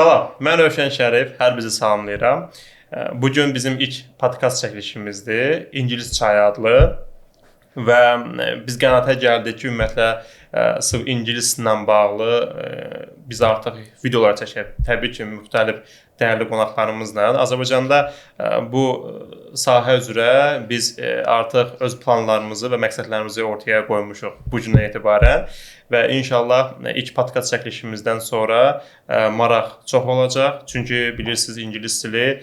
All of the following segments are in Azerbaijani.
Salam, mən Rövşən Şərif, hər bizi salamlayıram. Bugün bizim ilk podkast çəkilişimizdir, İngilis çayı adlı və biz qənaətə gəldik ki, ümumiyyətlə sırf ingilislə bağlı biz artıq videolar çəkək. Təbii ki, müxtəlif dəyərli qonaqlarımızla Azərbaycanda bu sahə üzrə biz artıq öz planlarımızı və məqsədlərimizi ortaya qoymuşuq bu gündən etibarən və inşallah ilk podkast çəkilişimizdən sonra maraq çox olacaq. Çünki bilirsiniz, ingilis dili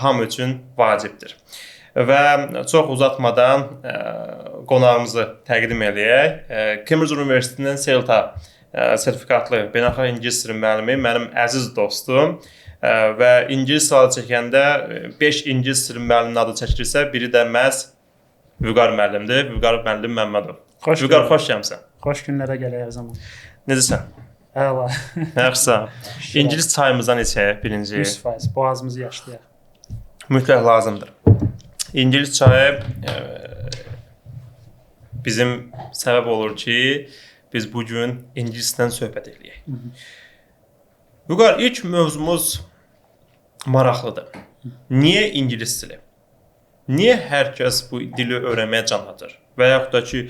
hamı üçün vacibdir. Və çox uzatmadan qonağımızı təqdim edək. Cambridge Universitetinin CELTA sertifikatlı beynəlxalq ingilis dili müəllimi, mənim əziz dostum və ingilis adı çəkəndə 5 ingilis dili müəlliminin adı çəkilirsə, biri də məhz Vüqar müəllimdir. Vüqar müəllim Məmmədov. Vüqar, xoş gəlmisən. Xoş günlərə gələk hər zaman. Necəsən? Əla. Yaxşısan. İngilis çayımızdan içək birinci. 100%. Boğazımızı yaşlayaq. Mütləq lazımdır. İngilis çayı bizim səbəb olur ki, biz bugün ingilisdən söhbət edək. Vüqar, ilk mövzumuz maraqlıdır. Niyə ingilis dili? Niyə hər kəs bu dili öyrənməyə can atır? Və yaxud da ki,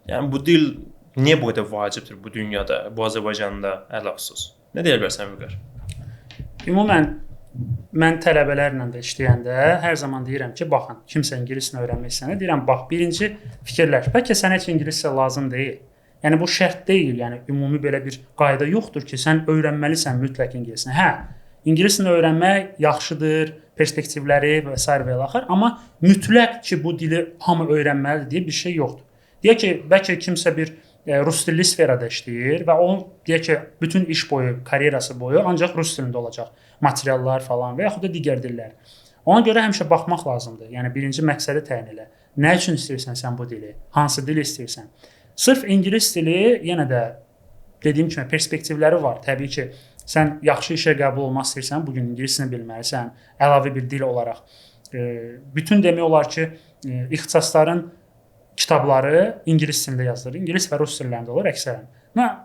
yəni bu dil niyə bu qədər vacibdir bu dünyada, bu Azərbaycanda ələlxüsus? Nə deyə bilərsən Vüqar? Ümumən mən tələbələrlə də işləyəndə hər zaman deyirəm ki, baxın, kimsə ingilisini öyrənmək istəyəndə deyirəm, bax, birinci fikirləş. Bəlkə sənə heç ingiliscə lazım deyil. Yəni bu şərt deyil, yəni ümumi belə bir qayda yoxdur ki, sən öyrənməlisən mütləq ingilisini. Hə, ingilisini öyrənmək yaxşıdır, perspektivləri və s. və ilaxır, amma mütləq ki, bu dili hamı öyrənməlidir deyə bir şey yoxdur. Deyək ki, bəlkə kimsə bir rus dilli sferada işləyir və o deyək ki, bütün iş boyu, karyerası boyu ancaq rus dilində olacaq materiallar falan və yaxud da digər dillər. Ona görə həmişə baxmaq lazımdır. Yəni birinci məqsədi təyin elə. Nə üçün istəyirsən sən bu dili? Hansı dil istəyirsən? Sırf ingilis dili yenə də dediyim kimi perspektivləri var. Təbii ki, sən yaxşı işə qəbul olmaq istəyirsən, bu gün ingilisini bilməlisən, əlavə bir dil olaraq. Bütün demək olar ki, ixtisasların kitabları ingilis dilində yazılır. İngilis və rus dillərində olur əksərən.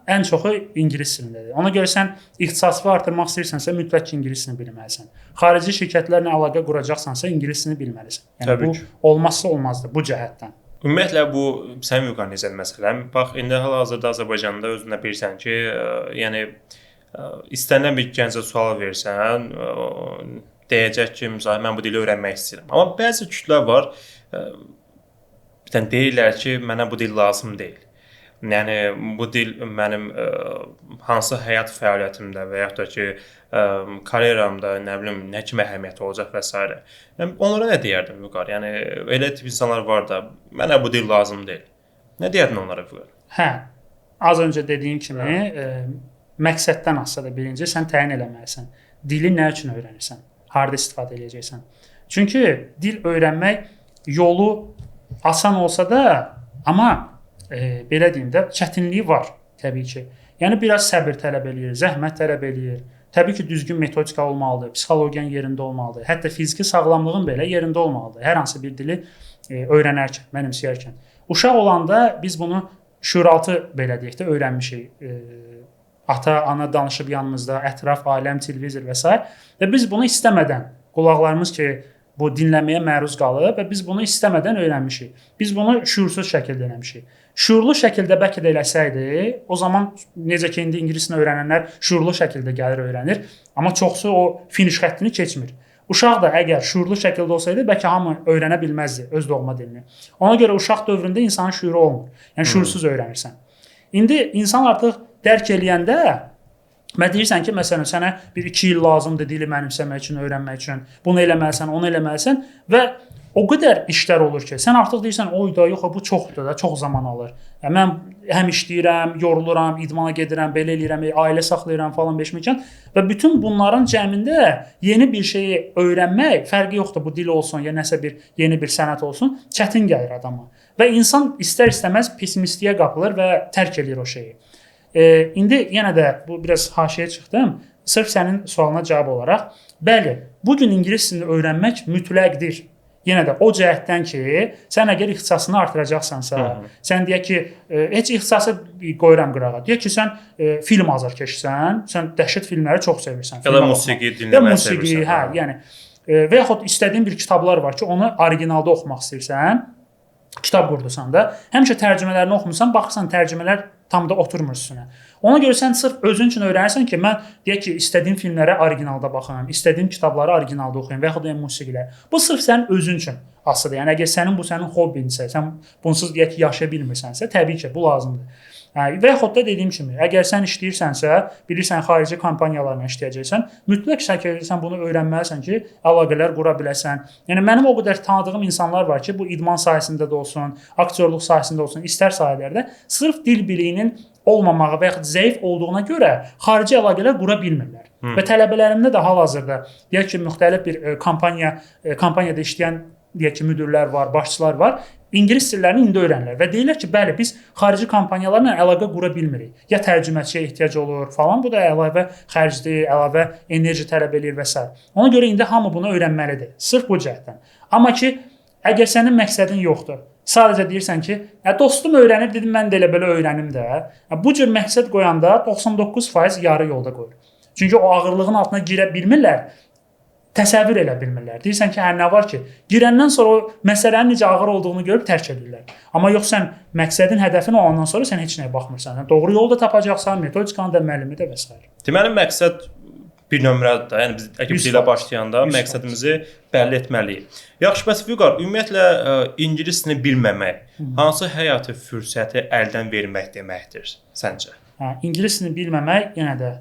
Ən çoxu ingilis dilindədir. Ona görə sən ixtisasını artırmaq istəyirsənsə, mütləq ingilisini bilməlisən. Xarici şirkətlərlə əlaqə quracaqsansa, ingilisini bilməlisən. Yəni bu olmazsa olmazdır bu cəhətdən. Ümumiyyətlə bu sənin Vüqar necə məsələ? Bax, indi hal-hazırda Azərbaycanda özünə bilirsən ki, yəni istənilən bir gəncə sual versən, deyəcək ki, məsələn, mən bu dili öyrənmək istəyirəm. Amma bəzi kütlər var, deyirlər ki, mənə bu dil lazım deyil. Yəni bu dil mənim hansı həyat fəaliyyətimdə və yaxud da ki, karyeramda, nə bilim, nə kimi əhəmiyyəti olacaq və s. Yəni onlara nə deyərdin Vüqar? Yəni elə tip insanlar var da, mənə bu dil lazım deyil. Nə deyərdin onlara Vüqar? Hə. Az öncə dediyim kimi, məqsəddən asılıdır. Birinci sən təyin eləməlisən. Dili nə üçün öyrənirsən? Harda istifadə edəcəksən? Çünki dil öyrənmək yolu asan olsa da, amma belə deyim də, çətinliyi var təbii ki. Yəni biraz səbir tələb eləyir, zəhmət tələb eləyir. Təbii ki, düzgün metodika olmalıdır, psixologiyan yerində olmalıdır. Hətta fiziki sağlamlığın belə yerində olmalıdır. Hər hansı bir dili öyrənərkən, mənimsəyərkən. Uşaq olanda biz bunu şuuraltı belə deyək də öyrənmişik. Ata, ana danışıb yanımızda, ətraf, aləm, televizor və s. Və biz bunu istəmədən, qulaqlarımız ki, bu dinləməyə məruz qalıb və biz bunu istəmədən öyrənmişik. Biz bunu şuursuz şəkildə eləmişik. Şuurlu şəkildə bəlkə də eləsəydi, o zaman necə ki, indi ingilisini öyrənənlər şuurlu şəkildə gəlir öyrənir, amma çoxsu o finiş xəttini keçmir. Uşaq da əgər şuurlu şəkildə olsaydı, bəlkə hamı öyrənə bilməzdi öz doğma dilini. Ona görə uşaq dövründə insanın şuuru olmur. Yəni şuursuz öyrənirsən. İndi insan artıq dərk eləyəndə və deyirsən ki, məsələn, sənə bir 2 il lazımdır dili mənimsəmək üçün, öyrənmək üçün, bunu eləməlisən, onu eləməlisən və o qədər işlər olur ki, sən artıq deyirsən, oyda, yox, bu çoxdur da, çox zaman alır. Yəni, mən həm işləyirəm, yoruluram, idmana gedirəm, belə eləyirəm, ailə saxlayıram falan beşməkən və bütün bunların cəmində yeni bir şeyi öyrənmək, fərqi yoxdur, bu dil olsun, ya nəsə bir yeni bir sənət olsun, çətin gəlir adama. Və insan istər-istəməz pessimistliyə qapılır və tərk edir o şeyi. İndi yenə də bu biraz haşiyə çıxdım. Sırf sənin sualına cavab olaraq, bəli, bugün ingilis dilini öyrənmək mütləqdir. Yenə də o cəhətdən ki, sən əgər ixtisasını artıracaqsansa, sən deyək ki, heç ixtisası qoyuram qırağa. Deyək ki, sən film azarkeşsən, sən dəhşət filmləri çox sevirsən. Ya da musiqi dinləməyi sevirsən. Hə, yəni və yaxud istədiyin bir kitablar var ki, onu orijinalda oxumaq istəyirsən, kitab qurdusan da, həmişə tərcümələrini oxumusan, baxırsan tərcümələr tam da oturmur üstünə. Ona görə sən sırf özün üçün öyrənirsən ki, mən deyək ki, istədiyim filmlərə orijinalda baxım, istədiyim kitabları orijinalda oxuyum və yaxud da musiqilər. Bu sırf sənin özün üçün asılıdır. Yəni əgər sənin hobbinsə, sən bunsuz deyək ki, yaşaya bilmirsənsə, təbii ki, bu lazımdır. Və yaxud da dediyim kimi, əgər sən işləyirsənsə, bilirsən xarici kompaniyalarla işləyəcəksən, mütləq şəkildə sən bunu öyrənməlisən ki, əlaqələr qura biləsən. Yəni mənim o qədər tanıdığım insanlar var ki, bu idman sahəsində də olsun, aktyorluq sahəsində olsun, istər sahələrdə sırf dil biliyinin olmamağı və yaxud zəif olduğuna görə xarici əlaqələr qura bilmirlər. Və tələbələrimdə də hal-hazırda deyək ki, müxtəlif bir kompaniyada işləyən deyək ki, müdirlər var, başçılar var. İngilis dillərini indi öyrənirlər və deyirlər ki, bəli, biz xarici kompaniyalarla əlaqə qura bilmirik. Ya tərcüməçiyə ehtiyac olur falan, bu da əlavə xərcdir, əlavə enerji tələb eləyir və s. Ona görə indi hamı bunu öyrənməlidir. Sırf bu cəhətdən. Amma ki, əgər sənin məqsədin yoxdur, sadəcə deyirsən ki, dostum öyrənib, dedim mən də elə belə öyrənim də. Bu cür məqsəd qoyanda 99% yarı yolda qoyur. Çünki o ağırlığın altına girə bilmirlər. Təsəvvür elə bilmirlər. Deyirsən ki, nə var ki, girəndən sonra o məsələnin necə ağır olduğunu görüb tərk edirlər. Amma yox, sən məqsədin, hədəfin olandan sonra sən heç nəyə baxmırsan. Sən doğru yolu da tapacaqsan, metodikanı da, müəllimi də və s. Deməli, məqsəd bir nömrədir də. Yəni biz əgər bir ilə başlayanda məqsədimizi bəlli etməliyik. Yaxşı, bəs Vüqar, ümumiyyətlə ingilis dilini bilməmək hansı həyati fürsəti əldən vermək deməkdir səncə? İngilis dilini bilməmək yenə də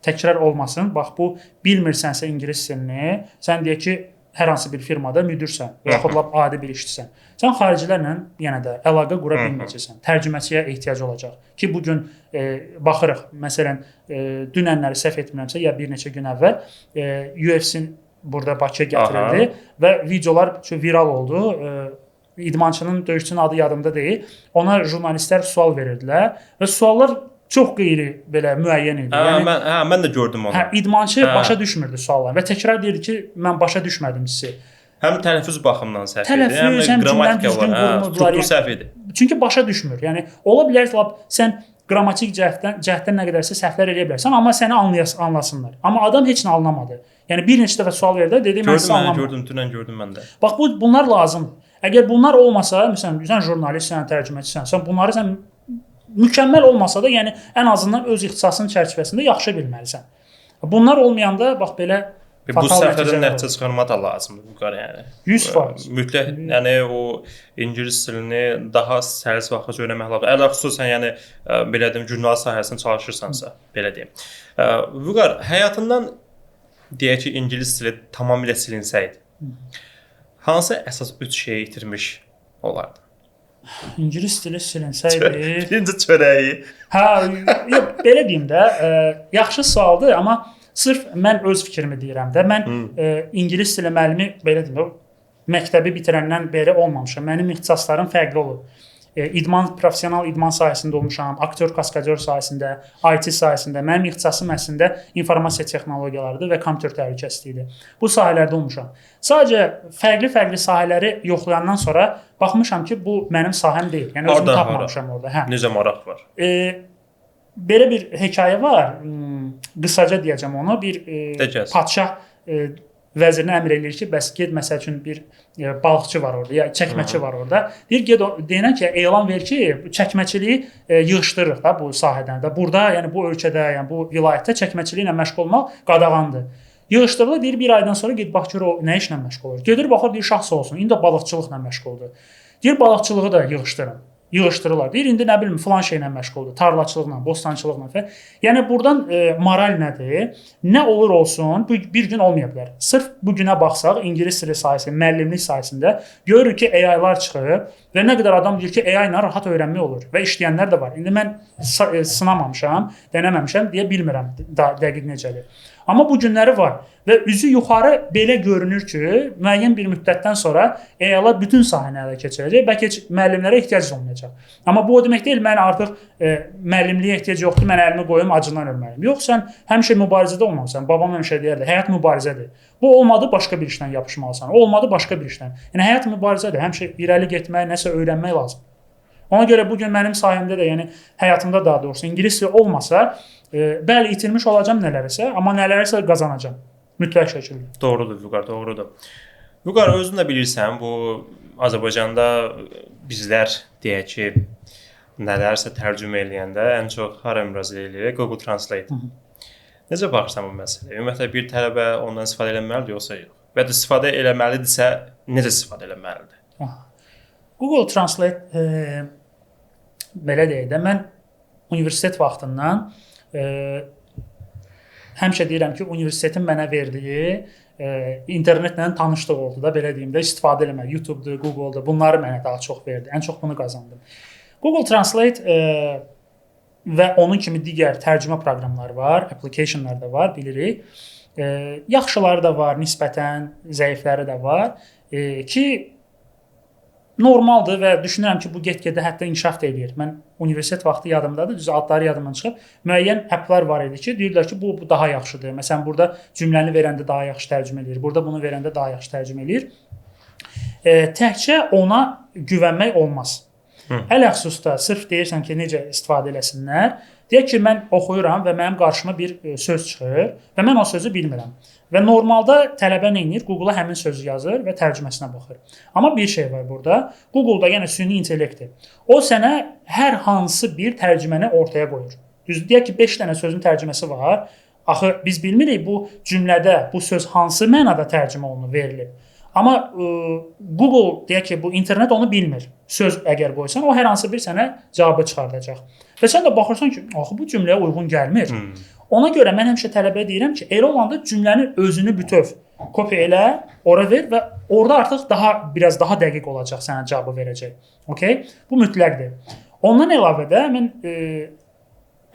təkrar olmasın. Bax, bu bilmirsənsə ingilis dilini, sən deyək ki, hər hansı bir firmada müdirsən və yaxud lap adi bir işçisən. Sən xaricilərlə yenə də əlaqə qura bilməyəcəksən. Tərcüməçiyə ehtiyac olacaq. Ki, bugün baxırıq, məsələn, dünənləri səhv etmirəmsə, ya bir neçə gün əvvəl UFC-in burada Bakıya gətirildi və videolar viral oldu. İdmançının, döyüşçünün adı yadımda deyil. Ona jurnalistlər sual verirdilər və suallar çox qeyri belə müəyyən idi. Mən də gördüm onu. İdmançı başa düşmürdü sualları və təkrar deyirdi ki, mən başa düşmədim sizi. Həm tələffüz baxımından səhv idi, həm qrammatik struktur səhv idi. Çünki başa düşmür. Yəni ola bilər ki, sən qrammatik cəhətdən nə qədərsə səhvlər eləyə bilərsən, amma səni anlasınlar. Amma adam heç nə anlamadı. Yəni bir neçə dəfə sual verdi, dedi mən sizə anlamadım. Dünən gördüm mən də. Bax, bunlar lazımdır. Əgər bunlar olmasa, məsələn, sən jurnalistsən, tərcüməçisən, sən bunları sən mükəmməl olmasa da, yəni ən azından öz ixtisasının çərçivəsində yaxşı bilməlisən. Bunlar olmayanda bax belə bu səhvlərdən nəticə çıxarmaq da lazımdır bu qədər yəni. 100%. Mütləq yəni o ingilis dilini daha səlis və axıcı öyrənmək lazımdır. Əgər xüsusən yəni belə deyim jurnalist sahəsində çalışırsansa, belə deyim. Vüqar, həyatından deyək ki, ingilis dili tamamilə silinsəydi, hansı əsas 3 şeyi itirmiş olardı? İngilis dili silinsəydi. Birinci çörəyi. Yox, belə deyim də, yaxşı sualdır, amma sırf mən öz fikrimi deyirəm də. Mən ingilis dili müəllimi belə deyim, məktəbi bitirəndən beri olmamışam. Mənim ixtisaslarım fərqli olub. Professional idman sahəsində olmuşam, aktyor, kaskadyor sahəsində, IT sahəsində. Mənim ixtisasım əslində informasiya texnologiyalarıdır və kompüter təhlükəsizliyidir. Bu sahələrdə olmuşam. Sadəcə fərqli sahələri yoxlayandan sonra baxmışam ki, bu mənim sahəm deyil. Yəni özümü tapmamışam orada. Necə maraq var? Belə bir hekayə var. Qısaca deyəcəm onu. Bir padşah vəzirinə əmr eləyir ki, bəs get məsəl üçün bir balıqçı var orada, ya çəkməçi var orada. Deyir get deyinə ki, elan ver ki, çəkməçiliyi yığışdırırıq da bu sahədən də. Burada, yəni bu ölkədə, yəni bu vilayətdə çəkməçiliklə məşğul olmaq qadağandır. Yığışdırılır, deyir bir aydan sonra get bax gör o nə işlə məşğul olur. Gedir baxır, deyir şah sağ olsun, indi balıqçılıqla məşğuldur. Deyir balıqçılığı da yığışdırın. Yığışdırırlar. Deyir indi nə bilim filan şeylə məşğuldur, tarlaçılıqla, bostançılıqla falan. Yəni burdan moral nədir? Nə olur olsun, bir gün olmaya bilər. Sırf bu günə baxsaq, ingilis dili sahəsində, müəllimlik sahəsində görürük ki, AI-lar çıxıb və nə qədər adam deyir ki, AI ilə rahat öyrənmək olur və işləyənlər də var. İndi mən sınamamışam, denəməmişəm deyə bilmirəm dəqiq necədir. Amma bu günləri var və üzü yuxarı belə görünür ki, müəyyən bir müddətdən sonra AI-lar bütün sahəni ələ keçirəcək, bəlkə heç müəllimlərə ehtiyac olmayacaq. Amma bu o demək deyil, mən artıq müəllimliyə ehtiyac yoxdur, mən əlimi qoyum, acından ölməliyəm. Yox, sən həmişə mübarizədə olmalısan. Babam həmişə deyərdi, həyat mübarizədir. Bu olmadı, başqa bir işdən yapışmalısan. Olmadı, başqa bir işdən. Yəni həyat mübarizədir. Həmişə irəli getmək, nəsə öyrənmək lazım. Ona görə bu gün mənim sayəmdə də, yəni həyatımda daha doğrusu ingilis dili olmasa, bəli itirmiş olacağam nələrsə, amma nələrsə qazanacağam. Mütləq şəkildə. Doğrudur Vüqar, doğrudur. Vüqar, özün də bilirsən, bu Azərbaycanda bizlər deyək ki, nələrsə tərcümə eləyəndə ən çox hara müraciət eləyirik? Google Translate. Necə baxırsan bu məsələyə? Ümumiyyətlə bir tələbə ondan istifadə etməlidir yoxsa yox? Və ya istifadə etməlidirsə, necə istifadə etməlidir? Google Translate belə deyək də, mən universitet vaxtından həmişə deyirəm ki, universitetin mənə verdiyi internetlə tanışlıq oldu da, belə deyim də, istifadə eləmək, YouTube-dur, Google-dur, bunları mənə daha çox verdi. Ən çox bunu qazandım. Google Translate və onun kimi digər tərcümə proqramları var, applicationlar da var, bilirik. Yaxşıları da var, nisbətən zəifləri də var ki, normaldır və düşünürəm ki, bu get-gedə hətta inkişaf da eləyir. Mən universitet vaxtı yadımdadır, düz adları yadımdan çıxıb, müəyyən applar var idi ki, deyirlər ki, bu daha yaxşıdır. Məsələn, burada cümləni verəndə daha yaxşı tərcümə eləyir, burada bunu verəndə daha yaxşı tərcümə eləyir. Təkcə ona güvənmək olmaz. Ələxüsusda sırf deyirsən ki, necə istifadə eləsinlər. Deyək ki, mən oxuyuram və mənim qarşıma bir söz çıxır və mən o sözü bilmirəm. Və normalda tələbə nə edir? Google-a həmin sözü yazır və tərcüməsinə baxır. Amma bir şey var burada. Google-da yəni süni intellektdir. O sənə hər hansı bir tərcüməni ortaya qoyur. Düzdür, deyək ki, 5 dənə sözün tərcüməsi var. Axı biz bilmirik bu cümlədə bu söz hansı mənada tərcümə olunub, verilib. Amma Google deyək ki, bu internet onu bilmir. Söz əgər qoysan, o hər hansı bir sənə cavabı çıxardacaq. Və sən də baxırsan ki, axı bu cümləyə uyğun gəlmir. Ona görə mən həmişə tələbəyə deyirəm ki, elə olanda cümlənin özünü bütöv kopya elə, ora ver və orada artıq biraz daha dəqiq olacaq, sənə cavabı verəcək. Okay? Bu mütləqdir. Ondan əlavə də mən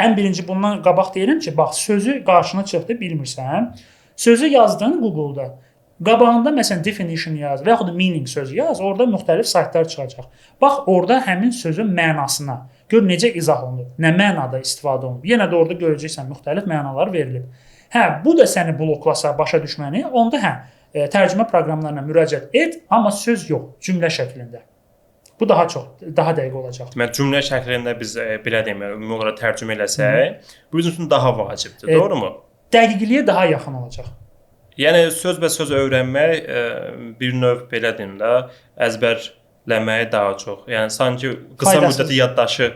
ən birinci bundan qabaq deyirəm ki, bax sözü qarşına çıxdı, bilmirsən. Sözü yazdın Google-da. Qabağında məsələn definition yaz və yaxud da meaning sözü yaz, orada müxtəlif saytlar çıxacaq. Bax orada həmin sözün mənasına gör necə izah olunub, nə mənada istifadə olunub. Yenə də orada görəcəksən müxtəlif mənalar verilib. Hə, bu da səni bloklasa, başa düşməni, onda tərcümə proqramlarına müraciət et, amma söz yox, cümlə şəklində. Bu daha dəqiq olacaq. Deməli cümlə şəklində biz belə deyim, ümumi olaraq tərcümə eləsək, bu bizim üçün daha vacibdir, doğrumu? Dəqiqliyə daha yaxın olacaq. Yəni söz öyrənmək bir növ belə deyim də, əzbərləməyi daha çox. Yəni sanki qısa müddətli yaddaşı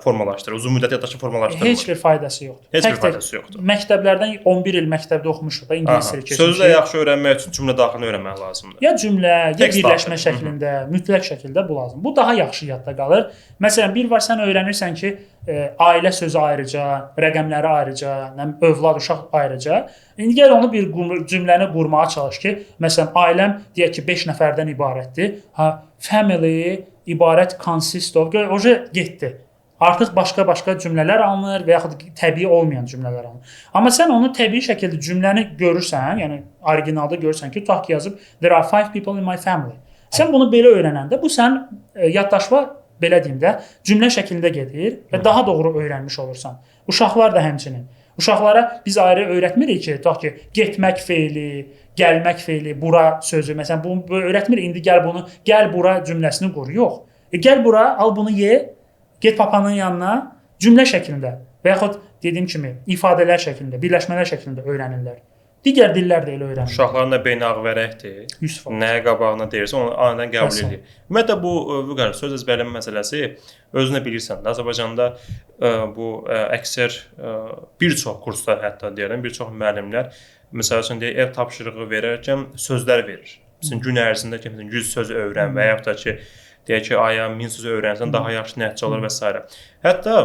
formalaşdırır, uzun müddətli yaddaşı formalaşdırmır. Heç bir faydası yoxdur. Heç bir faydası yoxdur. Məktəblərdən 11 il məktəbdə oxumuşuq da, ingilis dili keçmişik. Sözü də yaxşı öyrənmək üçün cümlə daxilini öyrənmək lazımdır. Ya cümlə, ya birləşmə şəklində, mütləq şəkildə bu lazım. Bu daha yaxşı yadda qalır. Məsələn, bir var sən öyrənirsən ki, ailə sözü ayrıca, rəqəmləri ayrıca, övlad, uşaq ayrıca. İndi gəl onu bir cümləni qurmağa çalış ki, məsələn, ailəm deyək ki, 5 nəfərdən ibarətdir. Family ibarət consist of, oca getdi. Artıq başqa cümlələr alınır və yaxud təbii olmayan cümlələr alınır. Amma sən onu təbii şəkildə cümləni görürsən, yəni originalda görürsən ki, tutaq ki yazıb there are 5 people in my family. Sən bunu belə öyrənəndə bu sənin yaddaşma belə deyim də cümlə şəklində gedir və daha doğru öyrənmiş olursan. Uşaqlar da həmçinin. Uşaqlara biz ayrı öyrətmirik ki, tutaq ki, getmək feili, gəlmək feili, bura sözü, məsələn, bunu öyrətmir. İndi gəl bura cümləsini qur. Yox. Gəl bura, al bunu ye, get papanın yanına, cümlə şəklində və yaxud dediyim kimi ifadələr şəklində, birləşmələr şəklində öyrənirlər. Digər dillər də elə öyrənir. Uşaqların da beynəlvərəkdir. 100%. Nəyə qabağına deyirsə, onu anidən qəbul edir. Ümumiyyətlə bu Vüqar söz əzbərləmə məsələsi özünə bilirsən də Azərbaycanda bu əksər bir çox kurslar hətta deyirəm, bir çox müəllimlər məsəl üçün ev tapşırığı verərkən sözlər verir. Məsələn gün ərzində 100 söz öyrən və yaxud da ki deyək ki aya 1000 söz öyrənsən daha yaxşı nəticə alır və s. Hətta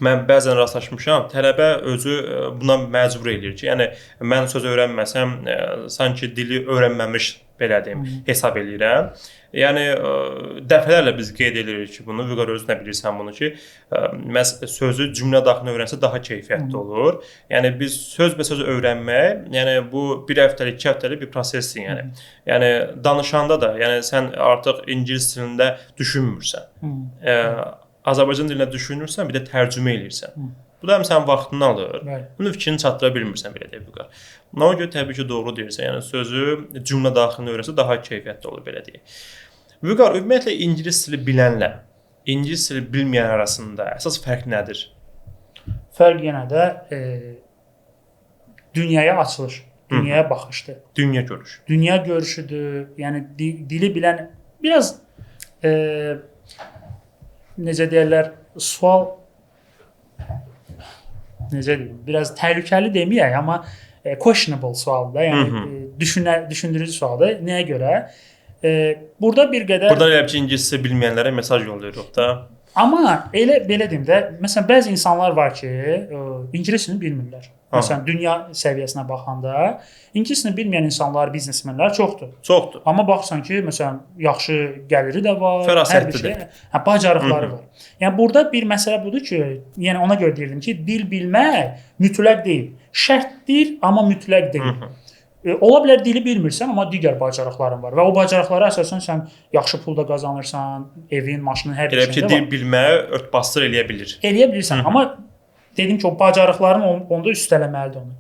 mən bəzən rastlaşmışam, tələbə özü buna məcbur eləyir ki, yəni mən söz öyrənməsəm sanki dili öyrənməmiş belə deyim, hesab eləyirəm. Yəni dəfələrlə biz qeyd edirik ki, bunu Vüqar özün də bilirsən bunu ki, məhz sözü cümlə daxilində öyrənsə daha keyfiyyətli olur. Yəni biz sözbəsöz öyrənmək, yəni bu 1 həftəlik, 2 həftəlik bir prosesdir, yəni. Yəni danışanda da, yəni sən artıq ingilis dilində düşünmürsən. Azərbaycan dilində düşünürsən, bir də tərcümə eləyirsən. Bu da həm sənin vaxtını alır. Bunu fikrini çatdıra bilmirsən belə deyək Vüqar. Ona görə təbii ki, doğru deyirsən. Yəni sözü cümlə daxilində öyrənsə daha keyfiyyətli olur belə deyək. Vüqar, ümumiyyətlə ingilis dili bilənlə ingilis dili bilməyən arasında əsas fərq nədir? Fərq yenə də dünyaya açılış, dünyaya baxışdır. Dünya görüşü. Dünya görüşüdür. Yəni dili bilən biraz necə deyirlər, sual necə deyim, biraz təhlükəli deməyək, amma questionable sualdır. Yəni düşündürücü sualdır. Nəyə görə? Burada bir qədər Burada elə ki, ingiliscə bilməyənlərə mesaj yollayırıq da. Amma elə belə deyim də, məsələn bəzi insanlar var ki, ingiliscəni bilmirlər. Məsələn dünya səviyyəsinə baxanda ingiliscəni bilməyən insanlar, biznesmenlər çoxdur. Çoxdur. Amma baxsan ki, məsələn yaxşı gəliri də var, fərasətlidir. Bacarıqları var. Yəni burada bir məsələ budur ki, yəni ona görə deyirdim ki, dil bilmək mütləq deyil. Şərtdir, amma mütləq deyil. Ola bilər dili bilmirsən, amma digər bacarıqların var və o bacarıqlara əsasən sən yaxşı pul da qazanırsan, evin, maşının, hər bir şeyində var. Dil bilməyə ört-basdır eləyə bilir. Eləyə bilirsən, amma dedim ki, o bacarıqların onda üstələməlidir onu.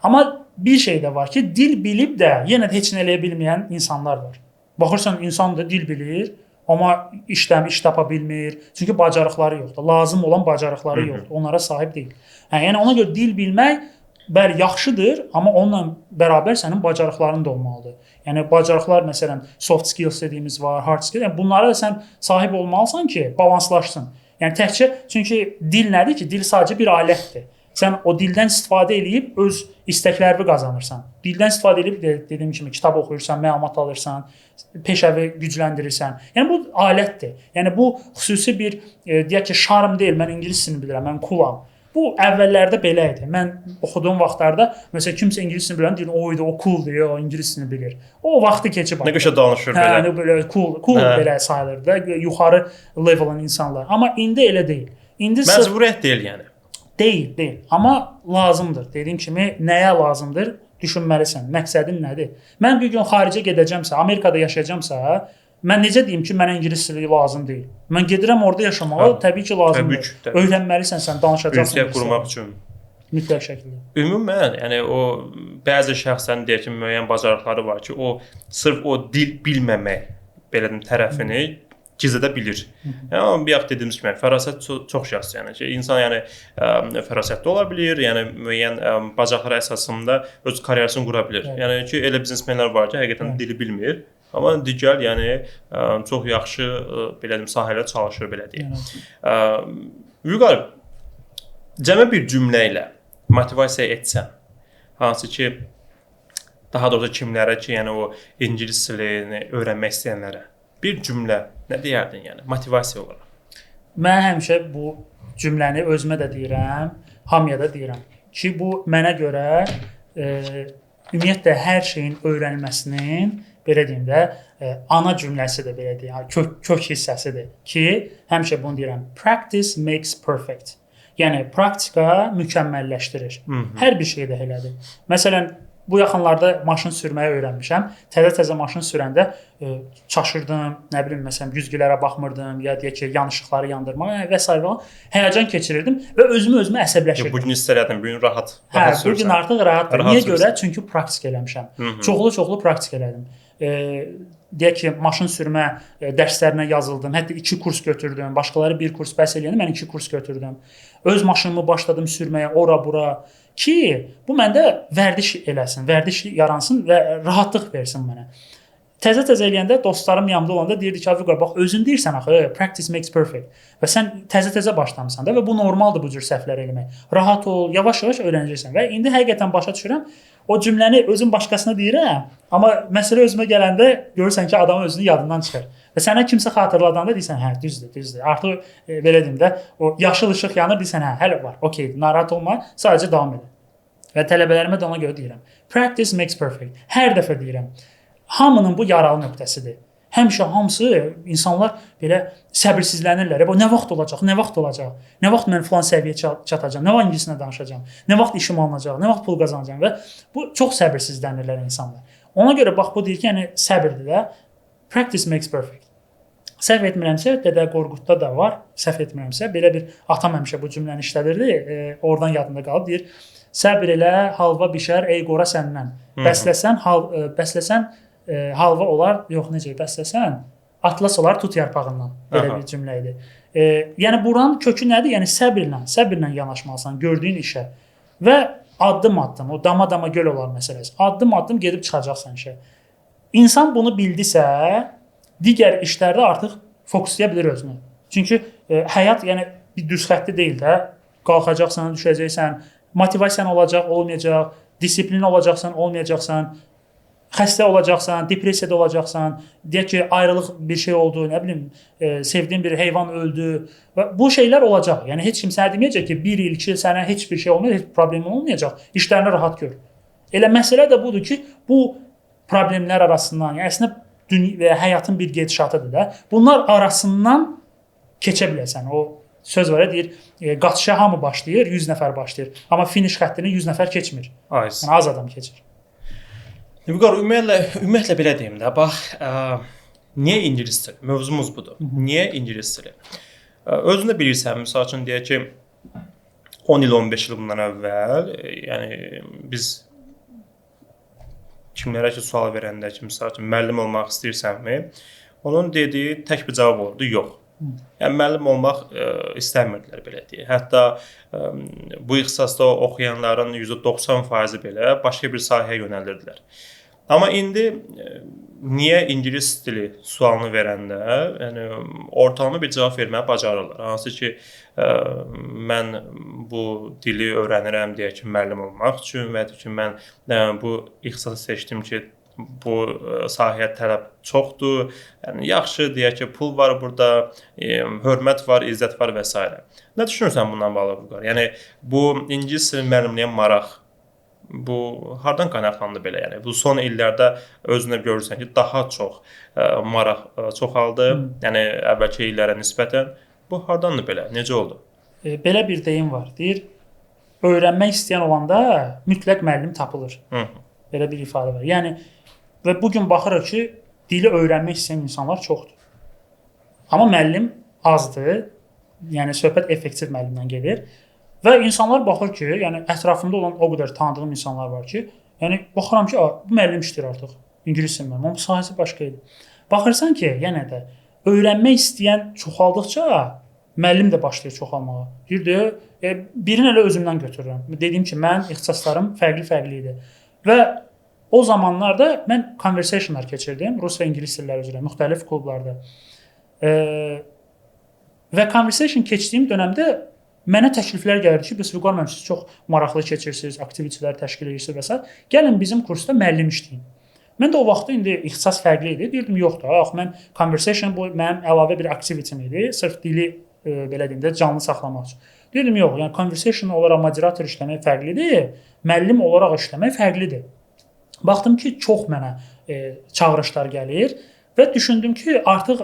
Amma bir şey də var ki, dil bilib də yenə də heç nə eləyə bilməyən insanlar var. Baxırsan, insan da dil bilir, amma iş tapa bilmir. Çünki bacarıqları yoxdur. Lazım olan bacarıqları yoxdur. Onlara sahib deyil. Yəni ona görə dil bilmək bəli yaxşıdır, amma onunla bərabər sənin bacarıqların da olmalıdır. Yəni bacarıqlar məsələn soft skills dediyimiz var, hard skills. Yəni bunlara sən sahib olmalısan ki, balanslaşsın. Yəni təkcə çünki dil nədir ki? Dil sadəcə bir alətdir. Sən o dildən istifadə edib öz istəklərini qazanırsan. Dildən istifadə edib dediyim kimi kitab oxuyursan, məlumat alırsan, peşəvi gücləndirirsən. Yəni bu alətdir. Yəni bu xüsusi bir deyək ki, şarm deyil. Mən ingilis dilini bilirəm, mən coolam. Bu əvvəllərdə belə idi. Mən oxuduğum vaxtlarda məsələn kimsə ingilis dilini bilən deyir, o idi, o cool deyir, o ingilis dilini bilir. O vaxtı keçib. Nə qəşəng danışır belə. Hə, belə cool belə sayılır da, yuxarı levelin insanlar. Amma indi elə deyil. İndi məcburiyyət deyil yəni. Deyil. Amma lazımdır. Dediyim kimi nəyə lazımdır? Düşünməlisən. Məqsədin nədir? Mən bir gün xaricə gedəcəmsə, Amerikada yaşayacağamsa, mən necə deyim ki, mənə ingilis dili lazım deyil. Mən gedirəm orada yaşamağa, təbii ki, lazımdır. Öyrənməlisən, sən danışacaqsan. Ünsiyyət qurmaq üçün. Mütləq şəkildə. Ümumən, yəni o bəzi şəxslərin deyək ki, müəyyən bacarıqları var ki, o sırf o dil bilməmək belə tərəfini gizlədə bilir. Yəni bayaq dediyimiz kimi, fərasət çox şəxs yəni ki, insan yəni fərasətli ola bilər, yəni müəyyən bacarıqlar əsasında öz karyerasını qura bilər. Yəni ki, elə biznesmenlər var ki, həqiqətən dili bilmir. Amma digər yəni çox yaxşı belə deyim sahələrdə çalışır belə deyək. Vüqar, cəmi bir cümlə ilə motivasiya etsən, hansı ki daha doğrusu kimlərə ki, yəni o ingilis dilini öyrənmək istəyənlərə bir cümlə nə deyərdin yəni motivasiya olaraq? Mən həmişə bu cümləni özümə də deyirəm, hamıya da deyirəm ki, bu mənə görə ümumiyyətlə hər şeyin öyrənilməsinin belə deyim də ana cümləsidir belə deyim, kök hissəsidir ki, həmişə bunu deyirəm. Practice makes perfect. Yəni praktika mükəmməlləşdirir. Hər bir şeydə elədir. Məsələn, bu yaxınlarda maşın sürməyi öyrənmişəm. Təzə maşın sürəndə çaşırdım, nə bilim məsələn güzgülərə baxmırdım, ya deyək ki, yanışıqları yandırmağa və s. həyəcan keçirirdim və özümü əsəbləşirdim. Bu gün istərdim, bu gün rahat sürsən. Bu gün artıq rahatdır. Niyə görə? Çünki praktik eləmişəm. Çoxlu praktik elədim. Deyək ki, maşın sürmə dərslərinə yazıldım. Hətta 2 kurs götürdüm. Başqaları 1 kurs bəs eləyəndə mən 2 kurs götürdüm. Öz maşınımı başladım sürməyə ora-bura ki, bu məndə vərdiş eləsin, vərdiş yaransın və rahatlıq versin mənə. Təzə eləyəndə dostlarım yanımda olanda deyirdi ki, Vüqar, bax özün deyirsən axı, practice makes perfect. Və sən təzə başlamısan da və bu normaldır bu cür səhvlər eləmək. Rahat ol, yavaş-yavaş öyrənəcəksən və indi həqiqətən başa düşürəm. O cümləni özüm başqasına deyirəm, amma məsələ özümə gələndə görürsən ki, adam özünü yadından çıxır. Və sənə kimsə xatırladanda deyirsən, hə, düzdür. Artıq belə deyim də, o yaşıl işıq yanır, deyirsən, hə, hələ var. Okay, narahat olma, sadəcə davam edin. Və tələbələrimə də ona görə deyirəm. Practice makes perfect. Hər dəfə deyirəm. hamının bu yaralı nöqtəsidir. Həmişə hamısı insanlar belə səbirsizlənirlər. Bu nə vaxt olacaq? Nə vaxt olacaq? Nə vaxt mən filan səviyyəyə çatacağam? Nə vaxt ingiliscə danışacağam? Nə vaxt işim alınacaq? Nə vaxt pul qazanacağam? Və bu çox səbirsizlənirlər insanlar. Ona görə bax bu deyir ki, yəni səbirdir də. Practice makes perfect. Səhv etmirəmsə, Dədə Qorqudda da var. Səhv etmirəmsə, belə bir atam həmişə bu cümləni işlədirdi. Oradan yadımda qalıb deyir: "Səbr elə, halva bişər, ey qora səndən. Bəsləsən, halva olar, yox necə bəsləsən, atlas olar tut yarpağından." Belə bir cümlə idi. Yəni buranın kökü nədir? Yəni səbrlə yanaşmalısan gördüyün işə. Və addım-addım, o dama-dama göl olar məsələsi. Addım-addım gedib çıxacaqsan işə. İnsan bunu bildisə, digər işlərdə artıq fokuslaya bilir özünü. Çünki həyat yəni bir düz xətti deyil də. Qalxacaqsan, düşəcəksən, motivasiyan olacaq, olmayacaq, disiplin olacaqsan, olmayacaqsan, xəstə olacaqsan, depressiyada olacaqsan, deyək ki, ayrılıq bir şey oldu, nə bilim, sevdiyin bir heyvan öldü və bu şeylər olacaq. Yəni heç kim sənə deməyəcək ki, 1 il, 2 il sənə heç bir şey olmayacaq, heç problemin olmayacaq. İşlərini rahat gör. Elə məsələ də budur ki, bu problemlər arasından, yəni əslində və həyatın bir gedişatıdır da. Bunlar arasından keçə biləsən. O söz var ya, deyir, qaçışa hamı başlayır, 100 nəfər başlayır. Amma finiş xəttini 100 nəfər keçmir. Yəni az adam keçir. Vüqar, ümumiyyətlə belə deyim də, bax, niyə ingilis dili? Mövzumuz budur. Niyə ingilis dili? Özün də bilirsən, misal üçün deyək ki, 10 il, 15 il bundan əvvəl, yəni biz kimlərə ki, sual verəndə ki, misal üçün, müəllim olmaq istəyirsənmi? Onun dediyi tək bir cavab olurdu, yox. Yəni, müəllim olmaq istəmirdilər, belə deyək. Hətta bu ixtisasda oxuyanların %90% belə başqa bir sahəyə yönəlirdilər. Amma indi niyə ingilis dili sualını verəndə, yəni ortalama bir cavab verməyə bacarırlar. Hansı ki, mən bu dili öyrənirəm deyək ki, müəllim olmaq üçün və ya ki, mən bu ixtisası seçdim ki, bu sahəyə tələb çoxdur. Yəni yaxşı deyək ki, pul var burada, hörmət var, izzət var və s. Nə düşünürsən bundan bağlı? Yəni bu ingilis dili müəllimliyə maraq bu hardan qaynaqlandı belə? Yəni bu son illərdə özünə görürsən ki, daha çox maraq çoxaldı. Yəni əvvəlki illərə nisbətən bu hardandır belə? Necə oldu? Belə bir deyim var. Deyir, öyrənmək istəyən olanda mütləq müəllim tapılır. Belə bir ifadə var. Yəni və bu gün baxırıq ki, dili öyrənmək istəyən insanlar çoxdur. Amma müəllim azdır. Yəni söhbət effektiv müəllimdən gedir. Və insanlar baxır ki, yəni ətrafımda olan o qədər tanıdığım insanlar var ki, yəni baxıram ki, bu müəllim işləyir artıq. İngilis dili müəllimi, amma sahəsi başqa idi. Baxırsan ki, yenə də öyrənmək istəyən çoxaldıqca müəllim də başlayır çoxalmağa. Deyir, birini elə özümdən götürürəm. Dediyim ki, mən ixtisaslarım fərqli idi. Və o zamanlarda mən conversationlar keçirdim, rus və ingilis dilləri üzrə müxtəlif klublarda. Və conversation keçdiyim dönəmdə mənə təkliflər gəldi ki, bəs Vüqar müəllim, siz çox maraqlı keçirsiniz, aktivitelər təşkil edirsiniz və s. Gəlin bizim kursda müəllim işləyin. Mən də o vaxtda indi ixtisas fərqli idi. Deyirdim, yoxdur, mən conversation bu mənim əlavə bir aktivitim idi. Sırf dili belə deyim də canlı saxlamaq üçün. Deyirdim, yox, yəni conversation olaraq moderator işləmək fərqlidir, müəllim olaraq işləmək fərqlidir. Baxdım ki, çox mənə çağırışlar gəlir və düşündüm ki, artıq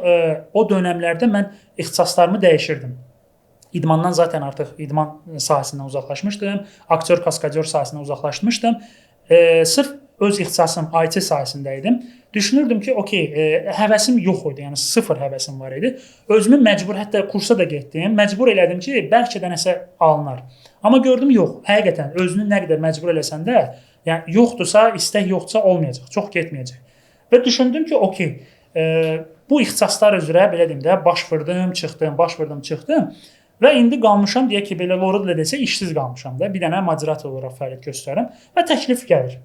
o dönəmlərdə mən ixtisaslarımı dəyişirdim. İdmandan zaten artıq idman sahəsindən uzaqlaşmışdım, aktyor, kaskadyor sahəsindən uzaqlaşmışdım. Sırf öz ixtisasım IT sahəsində idim. Düşünürdüm ki, həvəsim yox idi, yəni sıfır həvəsim var idi. Özümü məcbur, hətta kursa da getdim, məcbur elədim ki, bəlkə də nəsə alınar. Amma gördüm, yox, həqiqətən özünü nə qədər məcbur eləsən də, yəni yoxdursa, istək yoxdursa olmayacaq, çox getməyəcək. Və düşündüm ki, bu ixtisaslar üzrə belə deyim də, baş vurdım, çıxdım. Və indi qalmışam, deyək ki, belə Lorudla desə, işsiz qalmışam da. Bir dənə moderator olaraq fəaliyyət göstərirəm və təklif gəlir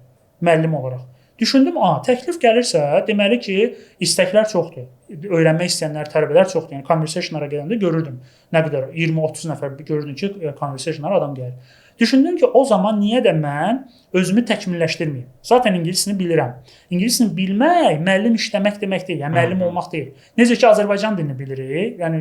müəllim olaraq. Düşündüm, təklif gəlirsə, deməli ki, istəklər çoxdur. Öyrənmək istəyənlər, tələbələr çoxdur. Yəni conversationlara gələndə görürdüm. Nə qədər 20-30 nəfər görürdüm ki, conversationlara adam gəlir. Düşündüm ki o zaman niyə də mən özümü təkmilləşdirməyim. Zaten ingilisini bilirəm. İngilisini bilmək müəllim işləmək demək deyil, yəni müəllim olmaq deyil. Necə ki Azərbaycan dilini bilirik, yəni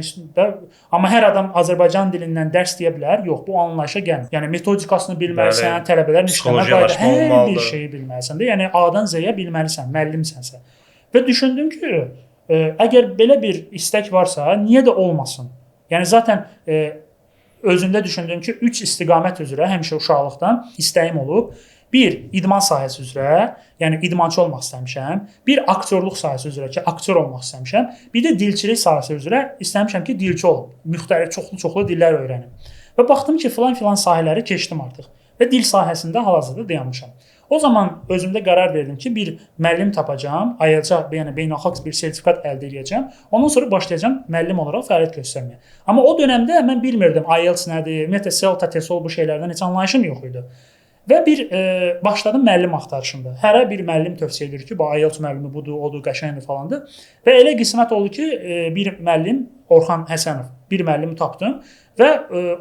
amma hər adam Azərbaycan dilindən dərs deyə bilər. Yox, bu anlayışa gəlmir. Yəni metodikasını bilməlisən, tələbələrin işləmə qayda, hər bir şeyi bilməlisən də. Yəni A-dan Z-yə bilməlisən, müəllimsənsə. Və düşündüm ki, əgər belə bir istək varsa, niyə də olmasın? Yəni zaten özümdə düşündüm ki, 3 istiqamət üzrə həmişə uşaqlıqdan istəyim olub. Bir, idman sahəsi üzrə, yəni idmançı olmaq istəmişəm. Bir, aktyorluq sahəsi üzrə ki, aktyor olmaq istəmişəm. Bir də dilçilik sahəsi üzrə istəmişəm ki, dilçi olum. Müxtəlif, çoxlu dillər öyrənim. Və baxdım ki, filan sahələri keçdim artıq. Və dil sahəsində hal-hazırda dayanmışam. O zaman özümdə qərar verdim ki, bir müəllim tapacağam, IELTS, yəni beynəlxalq bir sertifikat əldə edəcəm. Ondan sonra başlayacağam müəllim olaraq fəaliyyət göstərməyə. Amma o dövrdə mən bilmirdim IELTS nədir, ümumiyyətlə CELTA, TESOL bu şeylərdən heç anlayışım yox idi. Və bir başladım müəllim axtarışında. Hərə bir müəllim tövsiyə edir ki, bu IELTS müəllimi budur, odur, qəşəngdir falandır. Və elə qismət oldu ki, bir müəllim Orxan Həsənov, bir müəllimi tapdım və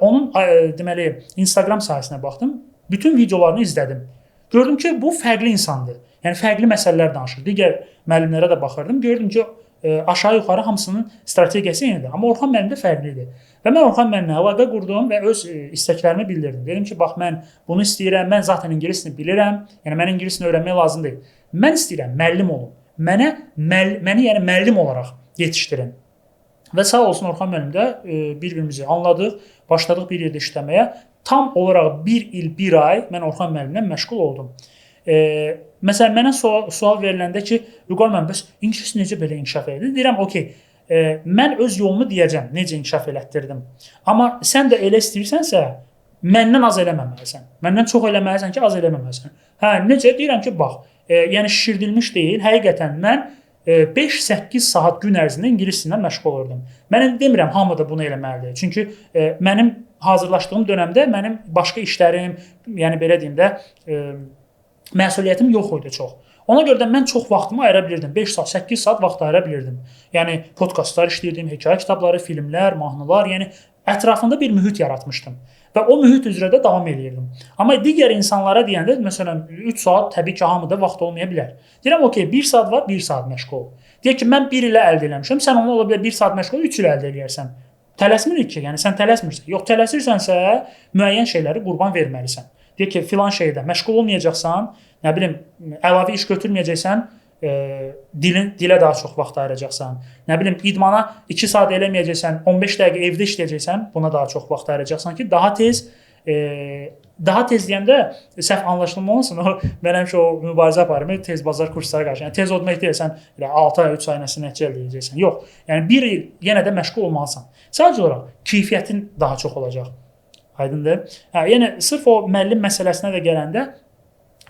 onun deməli Instagram sahəsinə baxdım. Bütün videolarını izlədim. Gördüm ki, bu fərqli insandır. Yəni fərqli məsələlər danışır. Digər müəllimlərə də baxırdım. Gördüm ki, aşağı-yuxarı hamısının strategiyası eynidir. Amma Orxan müəllim də fərqli idi. Və mən Orxan müəllimlə əlaqə qurdum və öz istəklərimi bildirdim. Dedim ki, bax mən bunu istəyirəm. Mən zaten ingilisini bilirəm. Yəni mən ingilisini öyrənmək lazım deyil. Mən istəyirəm müəllim olum. Məni yəni müəllim olaraq yetişdirin. Və sağ olsun Orxan müəllim də bir-birimizi anladıq. Başladıq bir yerdə işləməyə. Tam olaraq 1 il, 1 ay mən Orxan müəllimlə məşğul oldum. Məsələn, mənə sual veriləndə ki, Vüqar müəllim, bəs ingilis necə belə inkişaf edildi? Deyirəm, okey, mən öz yolumu deyəcəm, necə inkişaf elətdirdim. Amma sən də elə istəyirsənsə, məndən az eləməməlisən. Məndən çox eləməlisən ki, az eləməməlisən. Hə, necə? Deyirəm ki, bax, yəni şişirdilmiş deyil, həqiqətən mən 5-8 saat gün ərzində ingilis dilindən məşğul olurdum. Mən demirəm, hamı da bunu eləməlidir. Çünki mənim hazırlaşdığım dövrdə mənim başqa işlərim, yəni belə deyim də, məsuliyyətim yox idi çox. Ona görə də mən çox vaxtımı ayıra bilirdim. 5 saat, 8 saat vaxt ayıra bilirdim. Yəni podkastlar işləyirdim, hekayə kitabları, filmlər, mahnılar, yəni ətrafında bir mühit yaratmışdım. Və o mühit üzrə də davam edirdim. Amma digər insanlara deyəndə, məsələn, 3 saat təbii ki, hamıda vaxt olmaya bilər. Deyirəm, okey, 1 saat var, 1 saat məşğul ol. Deyək ki, mən 1 ilə əldə eləmişəm, sən onu ola bilər 1 saat məşğul ol, 3 ilə əldə eləyərsən. Tələsmirik ki, yəni sən tələsmirsən. Yox, tələsirsənsə, müəyyən şeyləri qurban verməlisən. Deyək ki, filan şeydə məşğul olmayacaqsan, nə bilim, əlavə iş götürməyəcəksən, dilə daha çox vaxt ayıracaqsan. Nə bilim, idmana 2 saat eləməyəcəksən, 15 dəqiqə evdə işləyəcəksən, buna daha çox vaxt ayıracaqsan ki, daha tez deyəndə səhv anlaşılma olmasın. Mən həmişə o mübarizə aparım, tez bazar kurslara qarşı. Yəni tez olmaq deyilsən, 6 ay, 3 ay nəticə əldə edəcəksən. Yox, yəni 1 il yenə də məşğul olmalısan. Sadəcə olaraq keyfiyyətin daha çox olacaq. Aydındır? Hə, yəni sırf o müəllim məsələsinə də gələndə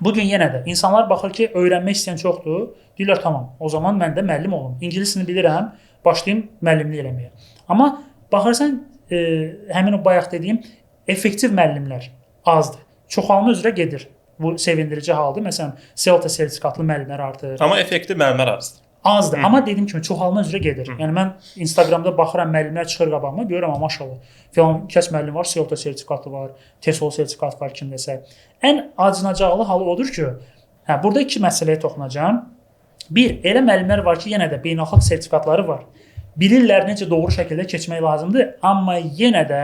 bu gün yenə də insanlar baxır ki, öyrənmək istəyən çoxdur. Deyirlər, tamam, o zaman mən də müəllim olum. İngilisini bilirəm, başlayım müəllimlik eləməyə. Amma baxırsan, həmin o bayaq dediyim effektiv müəllimlər azdır. Çoxalma üzrə gedir. Bu sevindirici haldır. Məsələn, CELTA sertifikatlı müəllimlər artır. Amma effektiv müəllimlər azdır. Azdır. Amma dediyim kimi çoxalma üzrə gedir. Yəni mən Instagramda baxıram, müəllimlər çıxır qabağıma, görürəm, maşallah. Filan kəs müəllim var, CELTA sertifikatı var, TESOL sertifikatı var kimdəsə. Ən acınacaqlı halı odur ki, burada 2 məsələyə toxunacağam. Bir, elə müəllimlər var ki, yenə də beynəlxalq sertifikatları var. Bilirlər necə doğru şəkildə keçmək lazımdır, amma yenə də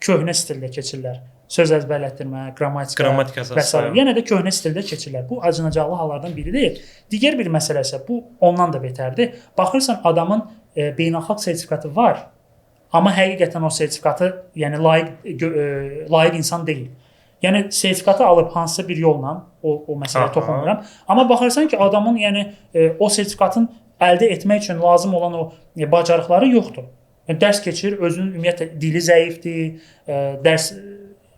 köhnə stildə keçirlər. Söz əzbərlətdirmə, qrammatika və s. Yenə də köhnə stildə keçirlər. Bu acınacaqlı hallardan biridir. Digər bir məsələ isə bu ondan da betərdir. Baxırsan adamın beynəlxalq sertifikatı var, amma həqiqətən o sertifikatı, yəni layiq insan deyil. Yəni sertifikatı alıb hansısa bir yolla o məsələyə toxunmuram. Amma baxırsan ki, adamın yəni o sertifikatın əldə etmək üçün lazım olan o bacarıqları yoxdur. Yəni dərs keçir, özünün ümumiyyətlə dili zəifdir, dərs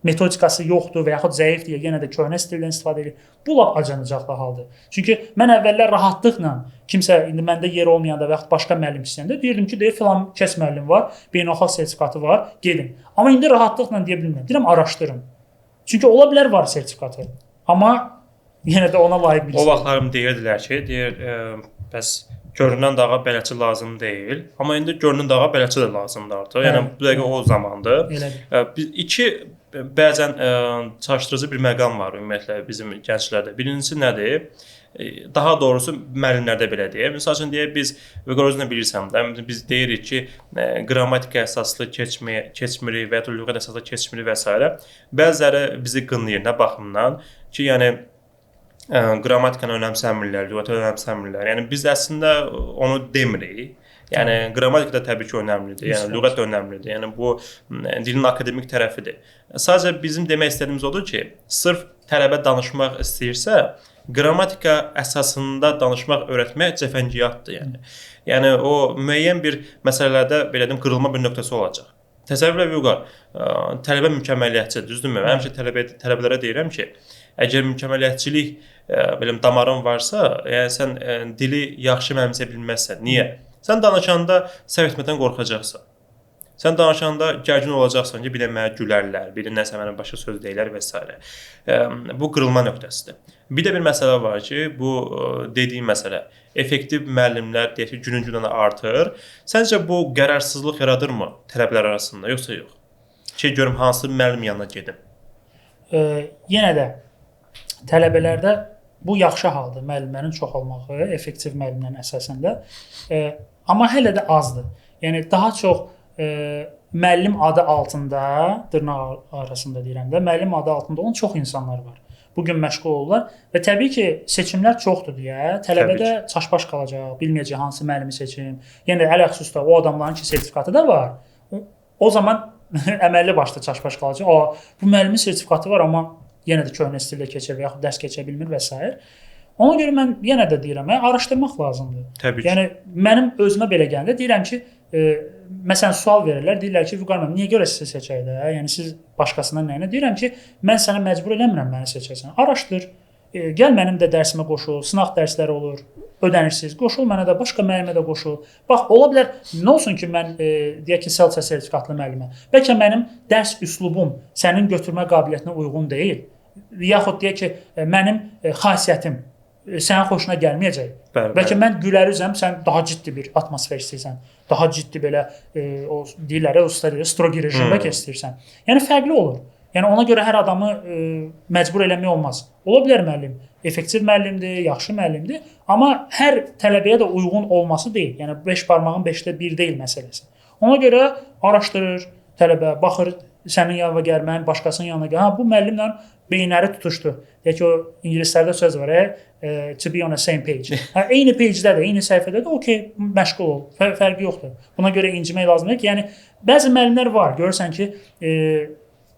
metodikası yoxdur və yaxud zəifdir, yenə də köhnə stildən istifadə edir. Bu lap acınacaqlı haldır. Çünki mən əvvəllər rahatlıqla kimsə indi məndə yer olmayanda və yaxud başqa müəllim istəyəndə deyirdim ki, filan kəs müəllim var, beynəlxalq sertifikatı var, gedin. Amma indi rahatlıqla deyə bilmirəm. Deyirəm, araşdırın. Çünki ola bilər var sertifikatı. Amma yenə də ona layiq bilsin. O vaxtlarım deyirdilər ki, bəs görünən dağa beləçi lazım deyil. Amma indi görünən dağa beləçi də lazımdır artıq. Yəni bu dəqiqə o zamandır. Biz 2 bəzən çaşdırıcı bir məqam var ümumiyyətlə bizim gənclərdə. Birincisi nədir? Daha doğrusu müəllimlərdə belə deyək. Məsəl üçün deyək biz Vüqarozunu bilirsən də, biz deyirik ki, qrammatika əsaslı keçmirik və ya lüğət əsaslı keçmirik və s. Bəziləri bizi qınayır nə baxımdan ki, yəni qrammatikanı önəmsəmirlər, lüğəti önəmsəmirlər. Yəni biz əslində onu demirik. Yəni qrammatika da təbii ki, önəmlidir. Yəni lüğət də önəmlidir. Yəni bu dilin akademik tərəfidir. Sadəcə bizim demək istədiyimiz odur ki, sırf tələbə danışmaq istəyirsə, qrammatika əsasında danışmaq, öyrətmək cəfəngiyatdır. Yəni o müəyyən bir məsələlərdə belə deyim qırılma bir nöqtəsi olacaq. Təsəvvür et Vüqar, tələbə mükəmməliyyətçi, düzdürmü? Mən həmişə tələbələrə deyirəm ki, əgər mükəmməliyyətçilik belə damarın varsa, yəni sən dili yaxşı mənimsə bilməzsən. Niyə? Sən danışanda səhv etməkdən qorxacaqsan. Sən danışanda gərgin olacaqsan ki, bir də mənə gülərlər, bir də nəsə mənə başqa söz deyirlər və s. Bu qırılma nöqtəsidir. Bir də bir məsələ var ki, bu dediyim məsələ effektiv müəllimlər deyək ki, günün-günə artır. Səncə bu qərarsızlıq yaradırmı tələbələr arasında, yoxsa yox? Ki, görüm hansı müəllim yanına gedim? Yenə də tələbələrdə bu yaxşı haldır, müəllimlərin çox olmağı, effektiv müəllimlərin əsasında. Amma hələ də azdır. Yəni daha çox müəllim adı altında, dırnaq arasında deyirəm də, müəllim adı altında olan çox insanlar var. Bugün məşğul olurlar və təbii ki, seçimlər çoxdur deyə tələbə də çaşbaş qalacaq, bilməyəcək hansı müəllimi seçim. Yəni ələxüsus da o adamların ki, sertifikatı da var. O zaman əməlli başda çaşbaş qalacaq. Bu müəllimin sertifikatı var, amma yenə də köhnə stildə keçir və yaxud dərs keçə bilmir və s. Ona görə mən yenə də deyirəm, araşdırmaq lazımdır. Təbii ki. Yəni mənim özümə belə gələndə deyirəm ki, məsələn sual verirlər, deyirlər ki, Vüqar müəllim, niyə görə sizi seçək də? Yəni siz başqasından nəyinə? Deyirəm ki, mən sənə məcbur eləmirəm məni seçəsən. Araşdır. Gəl mənim də dərsimə qoşul, sınaq dərsləri olur, ödənirsiz. Qoşul mənə də, başqa müəllimə də qoşul. Bax, ola bilər nə olsun ki, mən deyək ki, CELTA sertifikatlı müəlliməm. Bəlkə mənim dərs üslubum sənin götürmə qabiliyyətinə uyğun deyil. Yaxud deyək ki, mənim xasiyyətim sənin xoşuna gəlməyəcək. Bəlkə mən gülərüzəm, sən daha ciddi bir atmosfer istəyirsən. Daha ciddi belə o deyirlər, strogi rejimdə istəyirsən. Yəni fərqli olur. Yəni ona görə hər adamı məcbur eləmək olmaz. Ola bilər müəllim effektiv müəllimdir, yaxşı müəllimdir, amma hər tələbəyə də uyğun olması deyil. Yəni 5 barmağın 5də 1 deyil məsələsi. Ona görə araşdırır tələbə, baxır sənin yanına gəlmən, başqasının yanına gəl. Bu müəllimlə beyinləri tutuşdu. Deyək ki, o ingilislərdə söz var, to be on the same page. Eyni page-də də, eyni səhifədə də okey, məşğul ol. Fərqi yoxdur. Buna görə incimək lazımdır ki, yəni bəzi müəllimlər var, görürsən ki,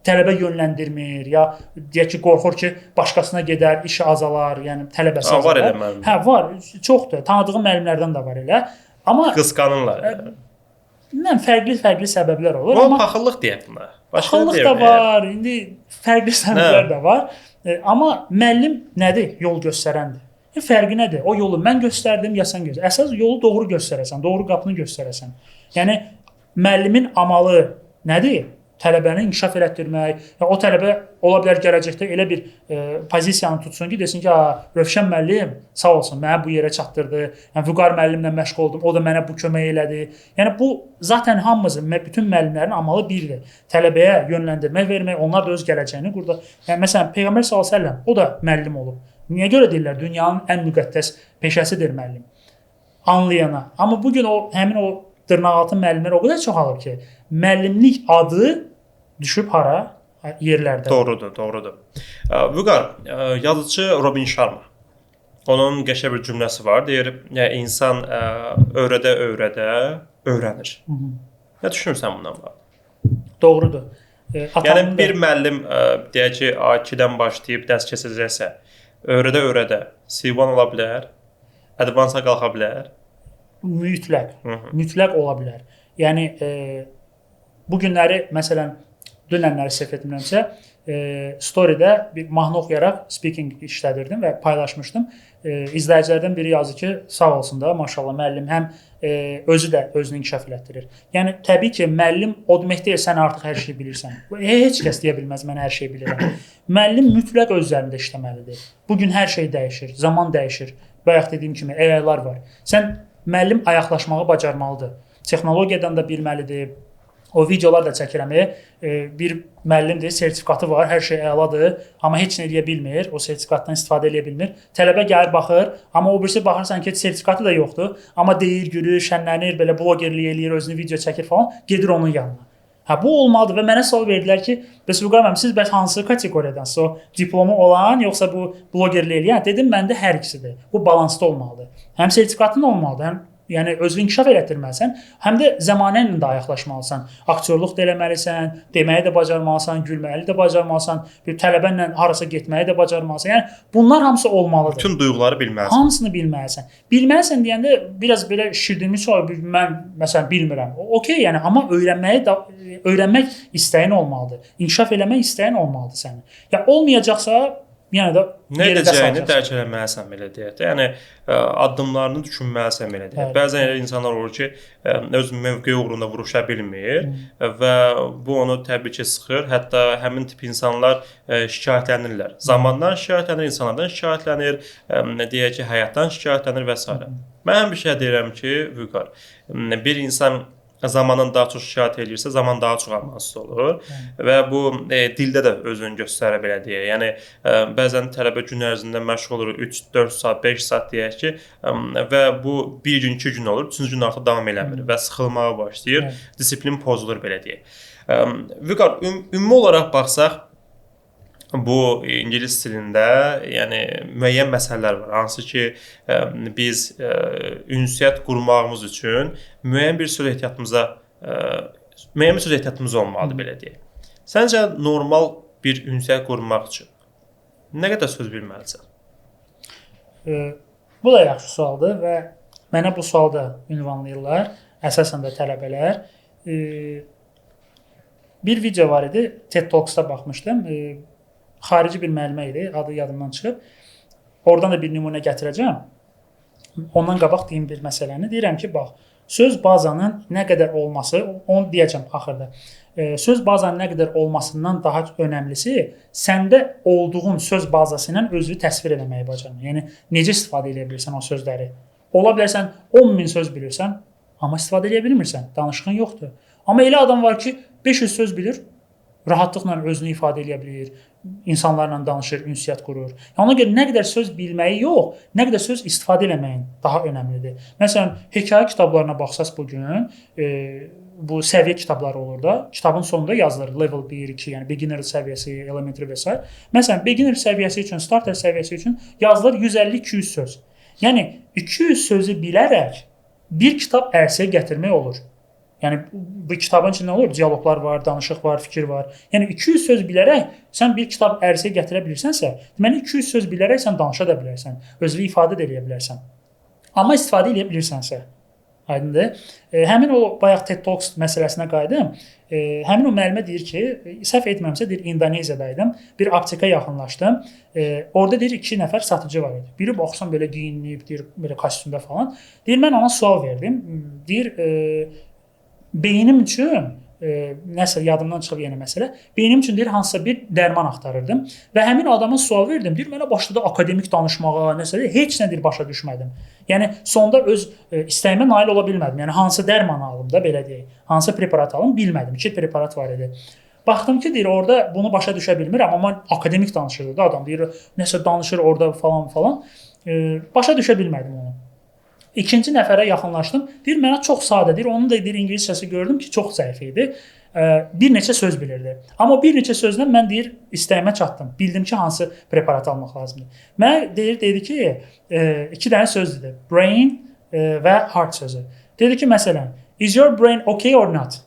tələbə yönləndirmir, ya deyək ki, qorxur ki, başqasına gedər, işi azalar, yəni tələbəsi azalar. Var elə müəllim. Hə, var, çoxdur. Tanıdığım müəllimlərdən də var elə. Amma qısqanırlar. Mən fərqli səbəblər olur. Amma paxıllıq deyək buna. Paxıllıq da var, indi fərqli səbəblər də var. Amma müəllim nədir? Yol göstərəndir. Fərqi nədir? O yolu mən göstərdim, ya sən göstər. Əsas yolu doğru göstərəsən, doğru qapını göstərəsən. Yəni müəllimin amalı nədir? Tələbəni inkişaf elətdirmək. O tələbə ola bilər gələcəkdə elə bir pozisiyanı tutsun ki, desin ki, Rövşən müəllim sağ olsun, mənə bu yerə çatdırdı. Yəni Vüqar müəllimlə məşğul oldum, o da mənə bu kömək elədi. Yəni bu zaten hamımızın, bütün müəllimlərin amalı birdir. Tələbəyə yönləndirmək, vermək, onlar da öz gələcəyini qurdu. Yəni məsələn Peyğəmbər sallallahu əleyhi və səlləm o da müəllim olub. Niyə görə deyirlər? Dünyanın ən müqəddəs peşəsidir müəllim. Anlayana. Amma bu gün həmin o dırnaqaltı müəllimlər o qədər çoxalır ki, müəllimlik adı düşüb hara? Yerlərdə. Doğrudur. Vüqar, yazıcı Robin Sharma. Onun qəşəng bir cümləsi var. Deyir, insan öyrədə öyrənir. Nə düşünürsən bundan bağlı? Doğrudur. Yəni bir müəllim deyək ki, A2-dən başlayıb dərs keçəcəksə, öyrədə C1 ola bilər, advance-a qalxa bilər. Mütləq ola bilər. Yəni bu günləri məsələn dünənləri səhv etmirəmsə, story-də bir mahnı oxuyaraq speaking işlədirdim və paylaşmışdım. İzləyicilərdən biri yazdı ki, sağ olsun da, maşallah müəllim həm özü də özünü inkişaf elətdirir. Yəni təbii ki, müəllim o demək deyil, sən artıq hər şeyi bilirsən. Heç kəs deyə bilməz mən hər şeyi bilirəm. Müəllim mütləq öz üzərində işləməlidir. Bu gün hər şey dəyişir, zaman dəyişir. Bayaq dediyim kimi AI-lar var. Sən müəllim ayaqlaşmağı bacarmalıdır. Texnologiyadan da bilməlidir. O videolar da çəkirəm. Bir müəllimdir, sertifikatı var, hər şey əladır, amma heç nə edə bilmir, o sertifikatdan istifadə edə bilmir. Tələbə gəlir baxır, amma o birisi baxırsan ki, sertifikatı da yoxdur, amma deyir, gülür, şənlənir, belə blogerlik eləyir, özünü video çəkir falan, gedir onun yanına. Bu olmalıdır və mənə sual verdilər ki, bəs Vüqar müəllim, siz bəs hansı kateqoriyadansınız? O diplomu olan, yoxsa bu blogerlik eləyən? Dedim, məndə hər ikisidir. Bu balansda olmalıdır. Həm sertifikatın olmalıdır, həm yəni özünü inkişaf elətdirməlisən, həm də zamanə ilə də ayaqlaşmalısan. Aktyorluq da eləməlisən, deməyi də bacarmalısan, gülməyi də bacarmalısan, bir tələbənlə harasa getməyi də bacarmalısan. Yəni bunlar hamısı olmalıdır. Bütün duyğuları bilməlisən. Hamısını bilməlisən. Bilməlisən deyəndə biraz belə şirdilmiş olur. Mən məsələn bilmirəm. Okey, yəni amma öyrənmək istəyin olmalıdır. İnkişaf eləmək istəyin olmalıdır sənin. Ya olmayacaqsa yəni də nə edəcəyini dərk eləməlisən belə deyək. Yəni addımlarını düşünməlisən belə deyək. Bəzən elə insanlar olur ki, öz mövqeyi uğrunda vuruşa bilmir və bu onu təbii ki sıxır. Hətta həmin tip insanlar şikayətlənirlər. Zamandan şikayətlənir, insanlardan şikayətlənir, deyək ki, həyatdan şikayətlənir və s. Mən həmişə deyirəm ki, Vüqar, bir insan zamandan daha çox şikayət edirsə, zaman daha çox amansız olur və bu dildə də özünü göstərə belə deyək. Yəni bəzən tələbə gün ərzində məşğul olur 3-4 saat, 5 saat deyək ki, və bu bir gün, 2 gün olur, 3-cü gün artıq davam eləmir və sıxılmağa başlayır, disiplin pozulur belə deyək. Vüqar, ümumi olaraq baxsaq, bu ingilis dilində yəni müəyyən məsələlər var. Hansı ki biz ünsiyyət qurmağımız üçün müəyyən bir söz ehtiyatımız olmalıdır belə deyək. Səncə normal bir ünsiyyət qurmaq üçün nə qədər söz bilməlisən? Bu da yaxşı sualdır və mənə bu sualda ünvanlayırlar, əsasən də tələbələr. Bir video var idi, TED Talks'da baxmışdım. Xarici bir müəllimə idi, adı yadımdan çıxıb. Oradan da bir nümunə gətirəcəm. Ondan qabaq deyim bir məsələni. Deyirəm ki, bax, söz bazanın nə qədər olması, onu deyəcəm axırda. Söz bazanın nə qədər olmasından daha önəmlisi səndə olduğun söz bazası ilə özünü təsvir etməyi bacarmaq. Yəni necə istifadə edə bilirsən o sözləri? Ola bilər sən 10.000 söz bilirsən, amma istifadə edə bilmirsən, danışığın yoxdur. Amma elə adam var ki, 500 söz bilir, rahatlıqla özünü ifadə edə bilir, insanlarla danışır, ünsiyyət qurur. Ona görə nə qədər söz bilməyi yox, nə qədər söz istifadə etməyin daha önəmlidir. Məsələn, hekayə kitablarına baxsaq bu gün, bu səviyyə kitabları olur da, kitabın sonunda yazılır level 1, 2, yəni beginner səviyyəsi, elementary və s. Məsələn, beginner səviyyəsi üçün, starter səviyyəsi üçün yazılır 150-200 söz. Yəni 200 sözü bilərək bir kitab ərsəyə gətirmək olur. Yəni bu kitabın içində olur, dialoqlar var, danışıq var, fikir var. Yəni 200 söz bilərək sən bir kitab ərsəyə gətirə bilirsənsə, deməli 200 söz bilərək sən danışa da bilərsən, özünü ifadə edə bilərsən. Amma istifadə edə bilirsənsə, aydındır. Həmin o bayaq TED Talks məsələsinə qayıdım. Həmin o müəllimə deyir ki, səhv etmirəmsə deyir İndoneziyadaydım, bir aptekə yaxınlaşdım. Orada deyir 2 nəfər satıcı var idi. Biri baxsan belə geyinib, deyir belə kostyumda falan. Deyir mən ona sual verdim. Deyir beynim üçün nəsə yadımdan çıxıb yenə məsələ. Beynim üçün deyir hansısa bir dərman axtarırdım və həmin adama sual verdim. Deyir mənə başladı akademik danışmağa, nəsə heç nə deyir başa düşmədim. Yəni sonda öz istəyimə nail ola bilmədim. Yəni hansı dərman alım da belə deyək. Hansı preparat alım bilmədim. 2 preparat var idi. Baxdım ki deyir orada bunu başa düşə bilmirəm amma akademik danışırdı da adam. Deyir nəsə danışır orada falan falan. Başa düşə bilmədim onu. İkinci nəfərə yaxınlaşdım. Deyir mənə çox sadə deyir. Onun da deyir ingiliscəsi gördüm ki, çox zəif idi. Bir neçə söz bilirdi. Amma bir neçə sözlə mən deyir istəyimə çatdım. Bildim ki, hansı preparat almaq lazımdır. Mənə dedi ki, 2 dənə söz dedi. Brain və heart sözü. Dedi ki, məsələn, is your brain okay or not?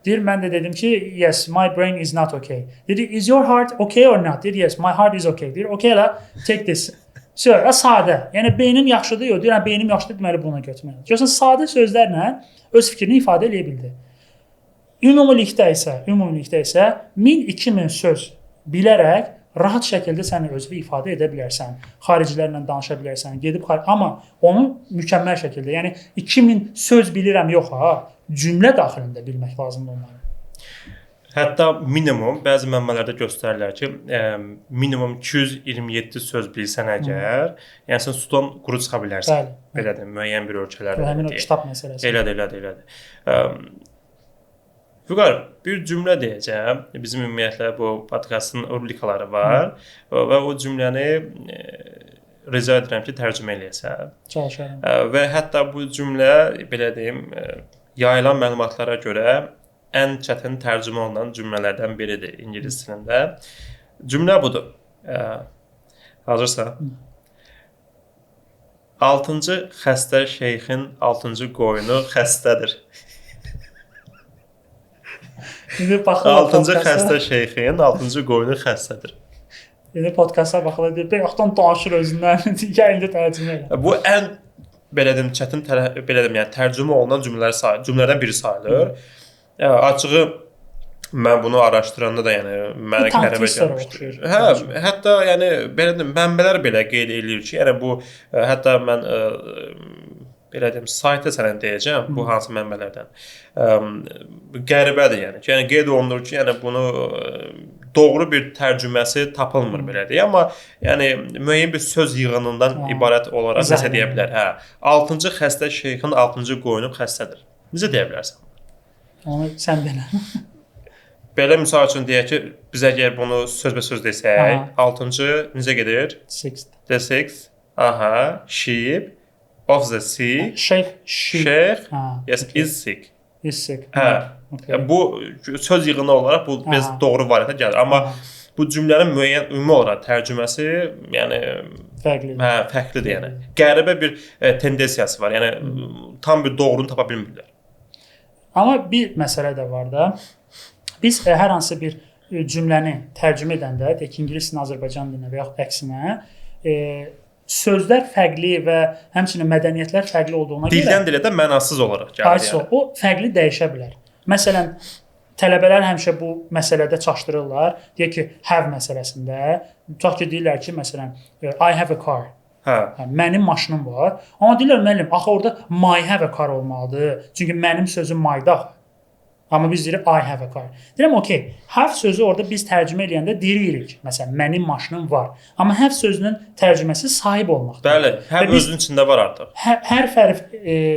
Deyir mən də dedim ki, yes, my brain is not okay. Dedi, is your heart okay or not? Deyir, yes, my heart is okay. Deyir, okay la, take this. Sadə. Yəni beynin yaxşıdır, yox. Deyirəm beynim yaxşıdır, deməli bunu götürməliyəm. Görürsən sadə sözlərlə öz fikrini ifadə edə bildi. Ümumilikdə isə 1000-2000 söz bilərək rahat şəkildə sən özünü ifadə edə bilərsən. Xaricilərlə danışa bilərsən, amma onu mükəmməl şəkildə, yəni 2000 söz bilirəm yox ha, cümlə daxilində bilmək lazımdır onları. Hətta minimum bəzi mənbələrdə göstərirlər ki, minimum 227 söz bilsən əgər, yəni sən sudan quru çıxa bilərsən. Belədir, müəyyən bir ölçələrdə. Həmin o kitab məsələsi. Elədir. Vüqar, bir cümlə deyəcəm. Bizim ümumiyyətlə bu podkastın rubrikaları var və o cümləni rica edirəm ki, tərcümə eləyəsən. Çalışaram. Və hətta bu cümlə belə deyim, yayılan məlumatlara görə ən çətin tərcümə olunan cümlələrdən biridir ingilis dilində. Cümlə budur. Hazırsan? 6-cı xəstə şeyxin 6-cı qoyunu xəstədir. İndi baxıram 6-cı xəstə şeyxin 6-cı qoyunu xəstədir. İndi podkasta baxıram deyir, "Bayaqdan danışır özündən." Ya indi tərcümə elə. Bu ən belə deyim çətin belə deyim, yəni tərcümə olunan cümlələrdən biri sayılır. Açığı mən bunu araşdıranda da yəni mənə qəribə gəlmişdi. Hətta yəni belə deyim mənbələr belə qeyd eləyir ki, yəni bu hətta mən belə deyim saytda sənə deyəcəm bu hansı mənbələrdən. Qəribədir yəni. Yəni qeyd olunur ki, yəni bunu doğru bir tərcüməsi tapılmır belə deyə, amma yəni müəyyən bir söz yığınından ibarət olaraq nəsə deyə bilər. 6-cı xəstə şeyxin 6-cı qoyunu xəstədir. Necə deyə bilərsən? Onu sən belə. Belə misal üçün deyək ki, biz əgər bunu sözbəsöz desək, 6-cı necə gedir? Sixth. The sixth. Aha, sheep of the sea. Şeyx. Yes, is sick. Is sick. Okay. Bu söz yığını olaraq bu biz doğru variantə gəlir. Amma bu cümlənin müəyyən ümumi olaraq tərcüməsi, yəni fərqlidir. Fərqlidir yəni. Qəribə bir tendensiyası var. Yəni tam bir doğrunu tapa bilmirlər. Amma bir məsələ də var da. Biz hər hansı bir cümləni tərcümə edəndə, deyək ki, ingilis dilini Azərbaycan dilinə və yaxud əksinə, sözlər fərqli və həmçinin mədəniyyətlər fərqli olduğuna görə dildən dilə də mənasız olaraq gəlir. Yəni. O fərqli dəyişə bilər. Məsələn, tələbələr həmişə bu məsələdə çaşdırırlar. Deyək ki, have məsələsində, tutaq ki, deyirlər ki, məsələn, I have a car. Mənim maşınım var. Amma deyirlər, müəllim, axı orada my have a car olmalıdır. Çünki mənim sözüm my'da. Amma biz deyirik I have a car. Deyirəm, okey, have sözü orada biz tərcümə edəndə deyirik. Məsələn, mənim maşınım var. Amma have sözünün tərcüməsi sahib olmaqdır. Bəli, have özünün içində var artıq. Hər fərq,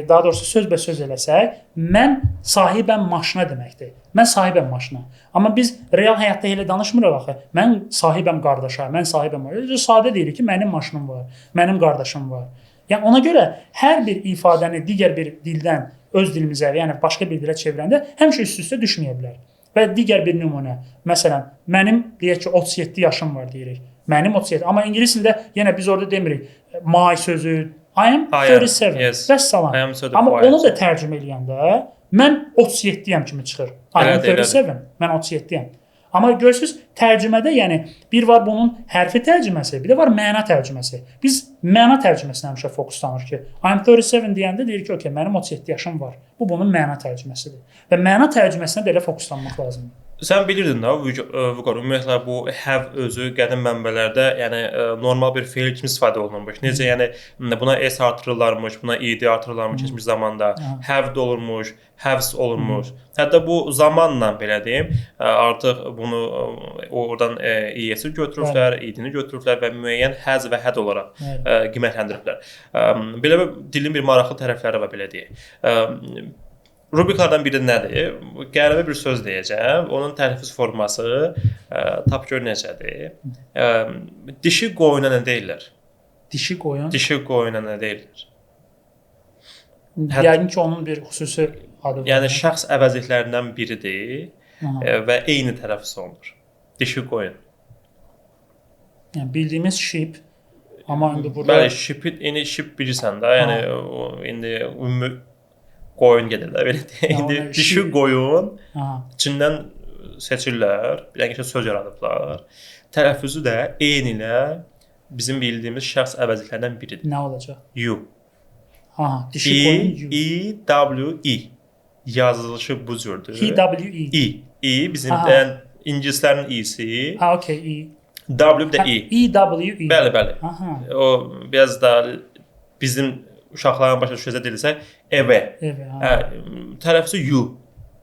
daha doğrusu sözbəsöz eləsək, mən sahibəm maşına deməkdir. Mən sahibəm maşına. Amma biz real həyatda elə danışmırıq axı. Mən sahibəm qardaşa, mən sahibəm. Sadə deyirik ki, mənim maşınım var, mənim qardaşım var. Yəni ona görə hər bir ifadəni digər bir dildən öz dilimizə, yəni başqa bir dilə çevirəndə həmişə üst-üstə düşməyə bilər. Və digər bir nümunə, məsələn, mənim deyək ki 37 yaşım var deyirik. Mənim 37, amma ingilis dilində yenə biz orada demirik my sözü, I am 37. Yes. Vəssalam. Amma onu da tərcümə eləyəndə mən 37-yəm kimi çıxır. I am 37. Mən 37-yəm. Amma görürsüz, tərcümədə yəni bir var bunun hərfi tərcüməsi, bir də var məna tərcüməsi. Biz məna tərcüməsinə həmişə fokuslanır ki, I'm 37 deyəndə deyir ki, okey, mənim 37 yaşım var. Bu bunun məna tərcüməsidir. Və məna tərcüməsinə də elə fokuslanmaq lazımdır. Sən bilirdin də, Vüqar, ümumiyyətlə bu have özü qədim mənbələrdə yəni normal bir feil kimi istifadə olunurmuş. Necə yəni buna s artırırlarmış, buna ed artırırlarmış keçmiş zamanda. Have də olurmuş, haves olurmuş. Hətta bu zamanla belə deyim, artıq bunu oradan es-i götürüblər, ed-ni götürüblər və müəyyən has və had olaraq qiymətləndiriblər. Belə dilin bir maraqlı tərəfləri var belə deyək. Rubrikalardan biri nədir? Qəribə bir söz deyəcəm. Onun tələffüz forması tap gör necədir? Dişi qoyuna nə deyirlər? Dişi qoyun? Dişi qoyuna nə deyirlər? Yəqin ki, onun bir xüsusi adı var. Yəni şəxs əvəzliklərindən biridir və eyni tələffüz olunur. Dişi qoyun. Yəni bildiyimiz sheep, amma indi burada bəli, sheep bilirsən də, yəni indi ümumi qoyun gedirlər belə deyək. İndi dişi qoyun içindən seçirlər, bir dənə söz yaradıblar. Tələffüzü də eyni ilə bizim bildiyimiz şəxs əvəzliklərindən biridir. Nə olacaq? You. Dişi qoyun you. E-W-E. Yazılışı bu cürdür. E-W-E. E bizim ingilislərin E-si. Okay, E. W də E. E-W-E. Bəli. O biraz da bizim uşaqların başa düşəcə dedilsə evə. Tələffüzü you.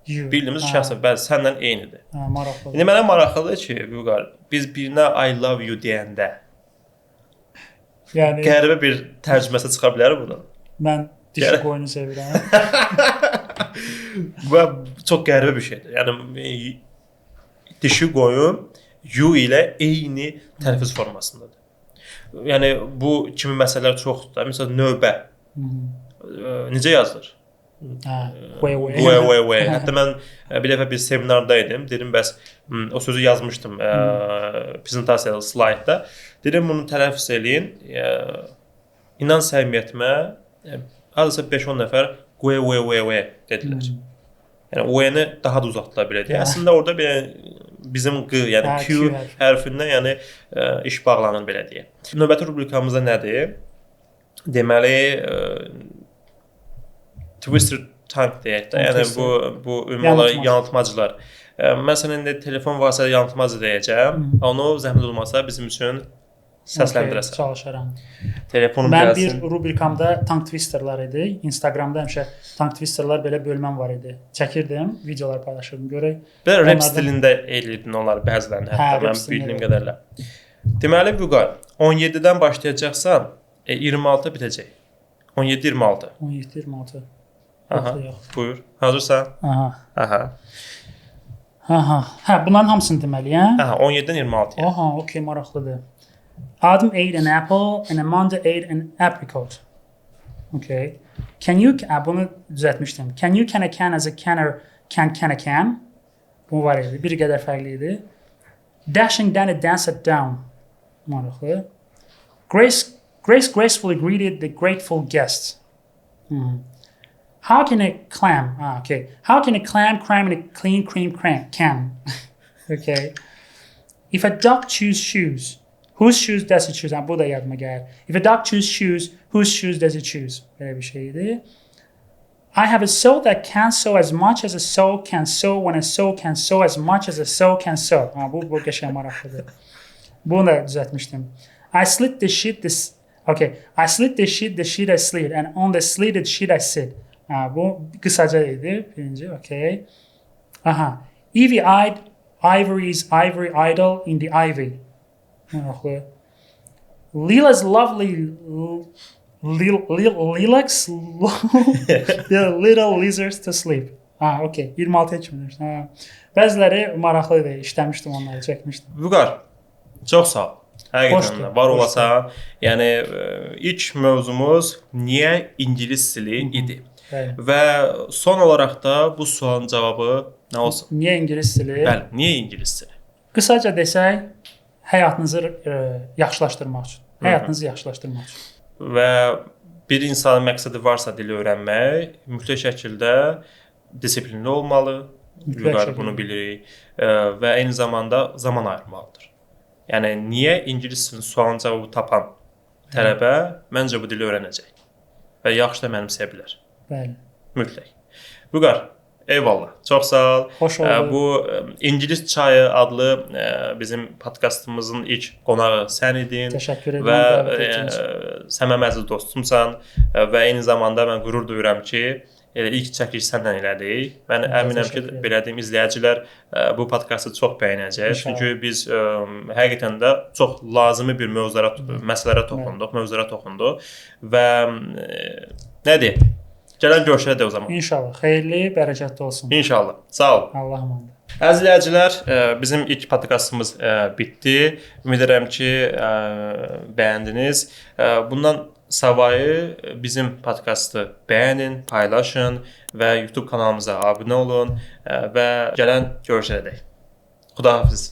Bildiyimiz şəxs bəli səndən eynidir. Maraqlıdır. İndi mənə maraqlıdır ki, Vüqar, biz birinə I love you deyəndə yəni qəribə bir tərcüməsi çıxa bilər bunun. Mən dişi qoyunu sevirəm. Və çox qəribə bir şeydir. Yəni dişi qoyun U ilə eyni tələffüz formasındadır. Yəni bu kimi məsələlər çoxdur da. Məsələn növbə necə yazılır? Way. Hətta mən bir dəfə bir seminarda idim. Dedim bəs o sözü yazmışdım prezentasiyada, slaydda. Dedim bunu tələffüz eləyin. İnan səmimiyyətimə hardasa 5-10 nəfər way dedilər. Yəni o-ni daha da uzatdıla biləcək. Əslində orada bizim q, yəni q hərfindən yəni iş bağlanır belə deyə. Növbəti rubrikamızda nədir? Deməli twisted tongue deyək də. Yəni bu ümumi olaraq yanıltmacılar. Mən sənə indi telefon vasitəsilə yanıltmacı deyəcəm. Onu zəhmət olmasa bizim üçün səsləndirəsən. Çalışaram. Telefonum mən gəlsin. bir rubrikamda tongue twisterlar idi. Instagramda həmişə tongue twisterlar belə bölməm var idi. Çəkirdim, videolar paylaşırdım. Görək. Belə rap stilində eləyirdin onları bəzilərini. Hətta mən bildiyim qədərlə. Deməli Vüqar, 17-dən başlayacaqsan, 26 bitəcək. 17-26. 17-26. Aha. Buyur. Hazırsan? Aha. Hə, bunların hamısını deməliyəm. Aha, 17-dən 26-ya. Aha, okey, maraqlıdır. Adam ate an apple and Amanda ate an apricot. Okay. Bunu düzəltmişdim. Can you can a can as a canner can a can? Bu var idi. Bir qədər fərqli idi. Dashing down a dance it down. Maraqlı. Grace gracefully greeted the grateful guests. How can a clam? Okay. How can a clam cram in a clean cream can? Okay. If a dog choose shoes, whose shoes does it choose? Bu da yadıma gəlir. If a dog choose shoes, whose shoes does it choose? Belə bir şeydir. I have a sow that can sow as much as a sow can sow when a sow can sow as much as a sow can sow. Bu qəşəng maraqlıdır. Bunu da düzəltmişdim. I slit the sheet the sheet I slid and on the slitted sheet I sit. Bu qısaca idi. Birinci, okay. Aha. Evie-eyed ivory's ivory idol in the ivy. Lila's lovely Lilacs little lizards to sleep. Okay. 26-ya kimi. Bəziləri maraqlı idi. İşləmişdim onları, çəkmişdim. Vüqar, çox sağ ol. Həqiqətən də var olasan. Yəni ilk mövzumuz niyə ingilis dili idi? Və son olaraq da bu sualın cavabı nə olsun? Niyə ingilis dili? Bəli, niyə ingilis dili? Qısaca desək, həyatınızı yaxşılaşdırmaq üçün. Həyatınızı yaxşılaşdırmaq üçün. Və bir insanın məqsədi varsa dili öyrənmək, mütləq şəkildə disiplinli olmalı. Vüqar bunu bilirik və eyni zamanda zaman ayırmalıdır. Yəni niyə ingilis dilinin sualın cavabı tapan tələbə məncə bu dili öyrənəcək və yaxşı da mənimsəyə bilər. Bəli. Mütləq. Vüqar, eyvallah. Çox sağ ol. Xoş oldu. Bu İngilis çayı adlı bizim podkastımızın ilk qonağı sən idin. Təşəkkür edirəm. Və sən mənim əziz dostumsan və eyni zamanda mən qürur duyuram ki, ilk çəkiliş səndən elədik. Mən əminəm ki, belə deyim, izləyicilər bu podkastı çox bəyənəcək. Çünki biz həqiqətən də çox lazımi bir məsələlərə toxunduq və nə deyim? Gələn görüşərək o zaman. İnşallah. Xeyirli, bərəkətli olsun. İnşallah. Sağ ol. Allah'a emanet. Əziz izləyicilər, bizim ilk podkastımız bitdi. Ümid edirəm ki, bəyəndiniz. Bundan savayı bizim podkastı bəyənin, paylaşın və YouTube kanalımıza abunə olun və gələn görüşərək. Xudahafiz.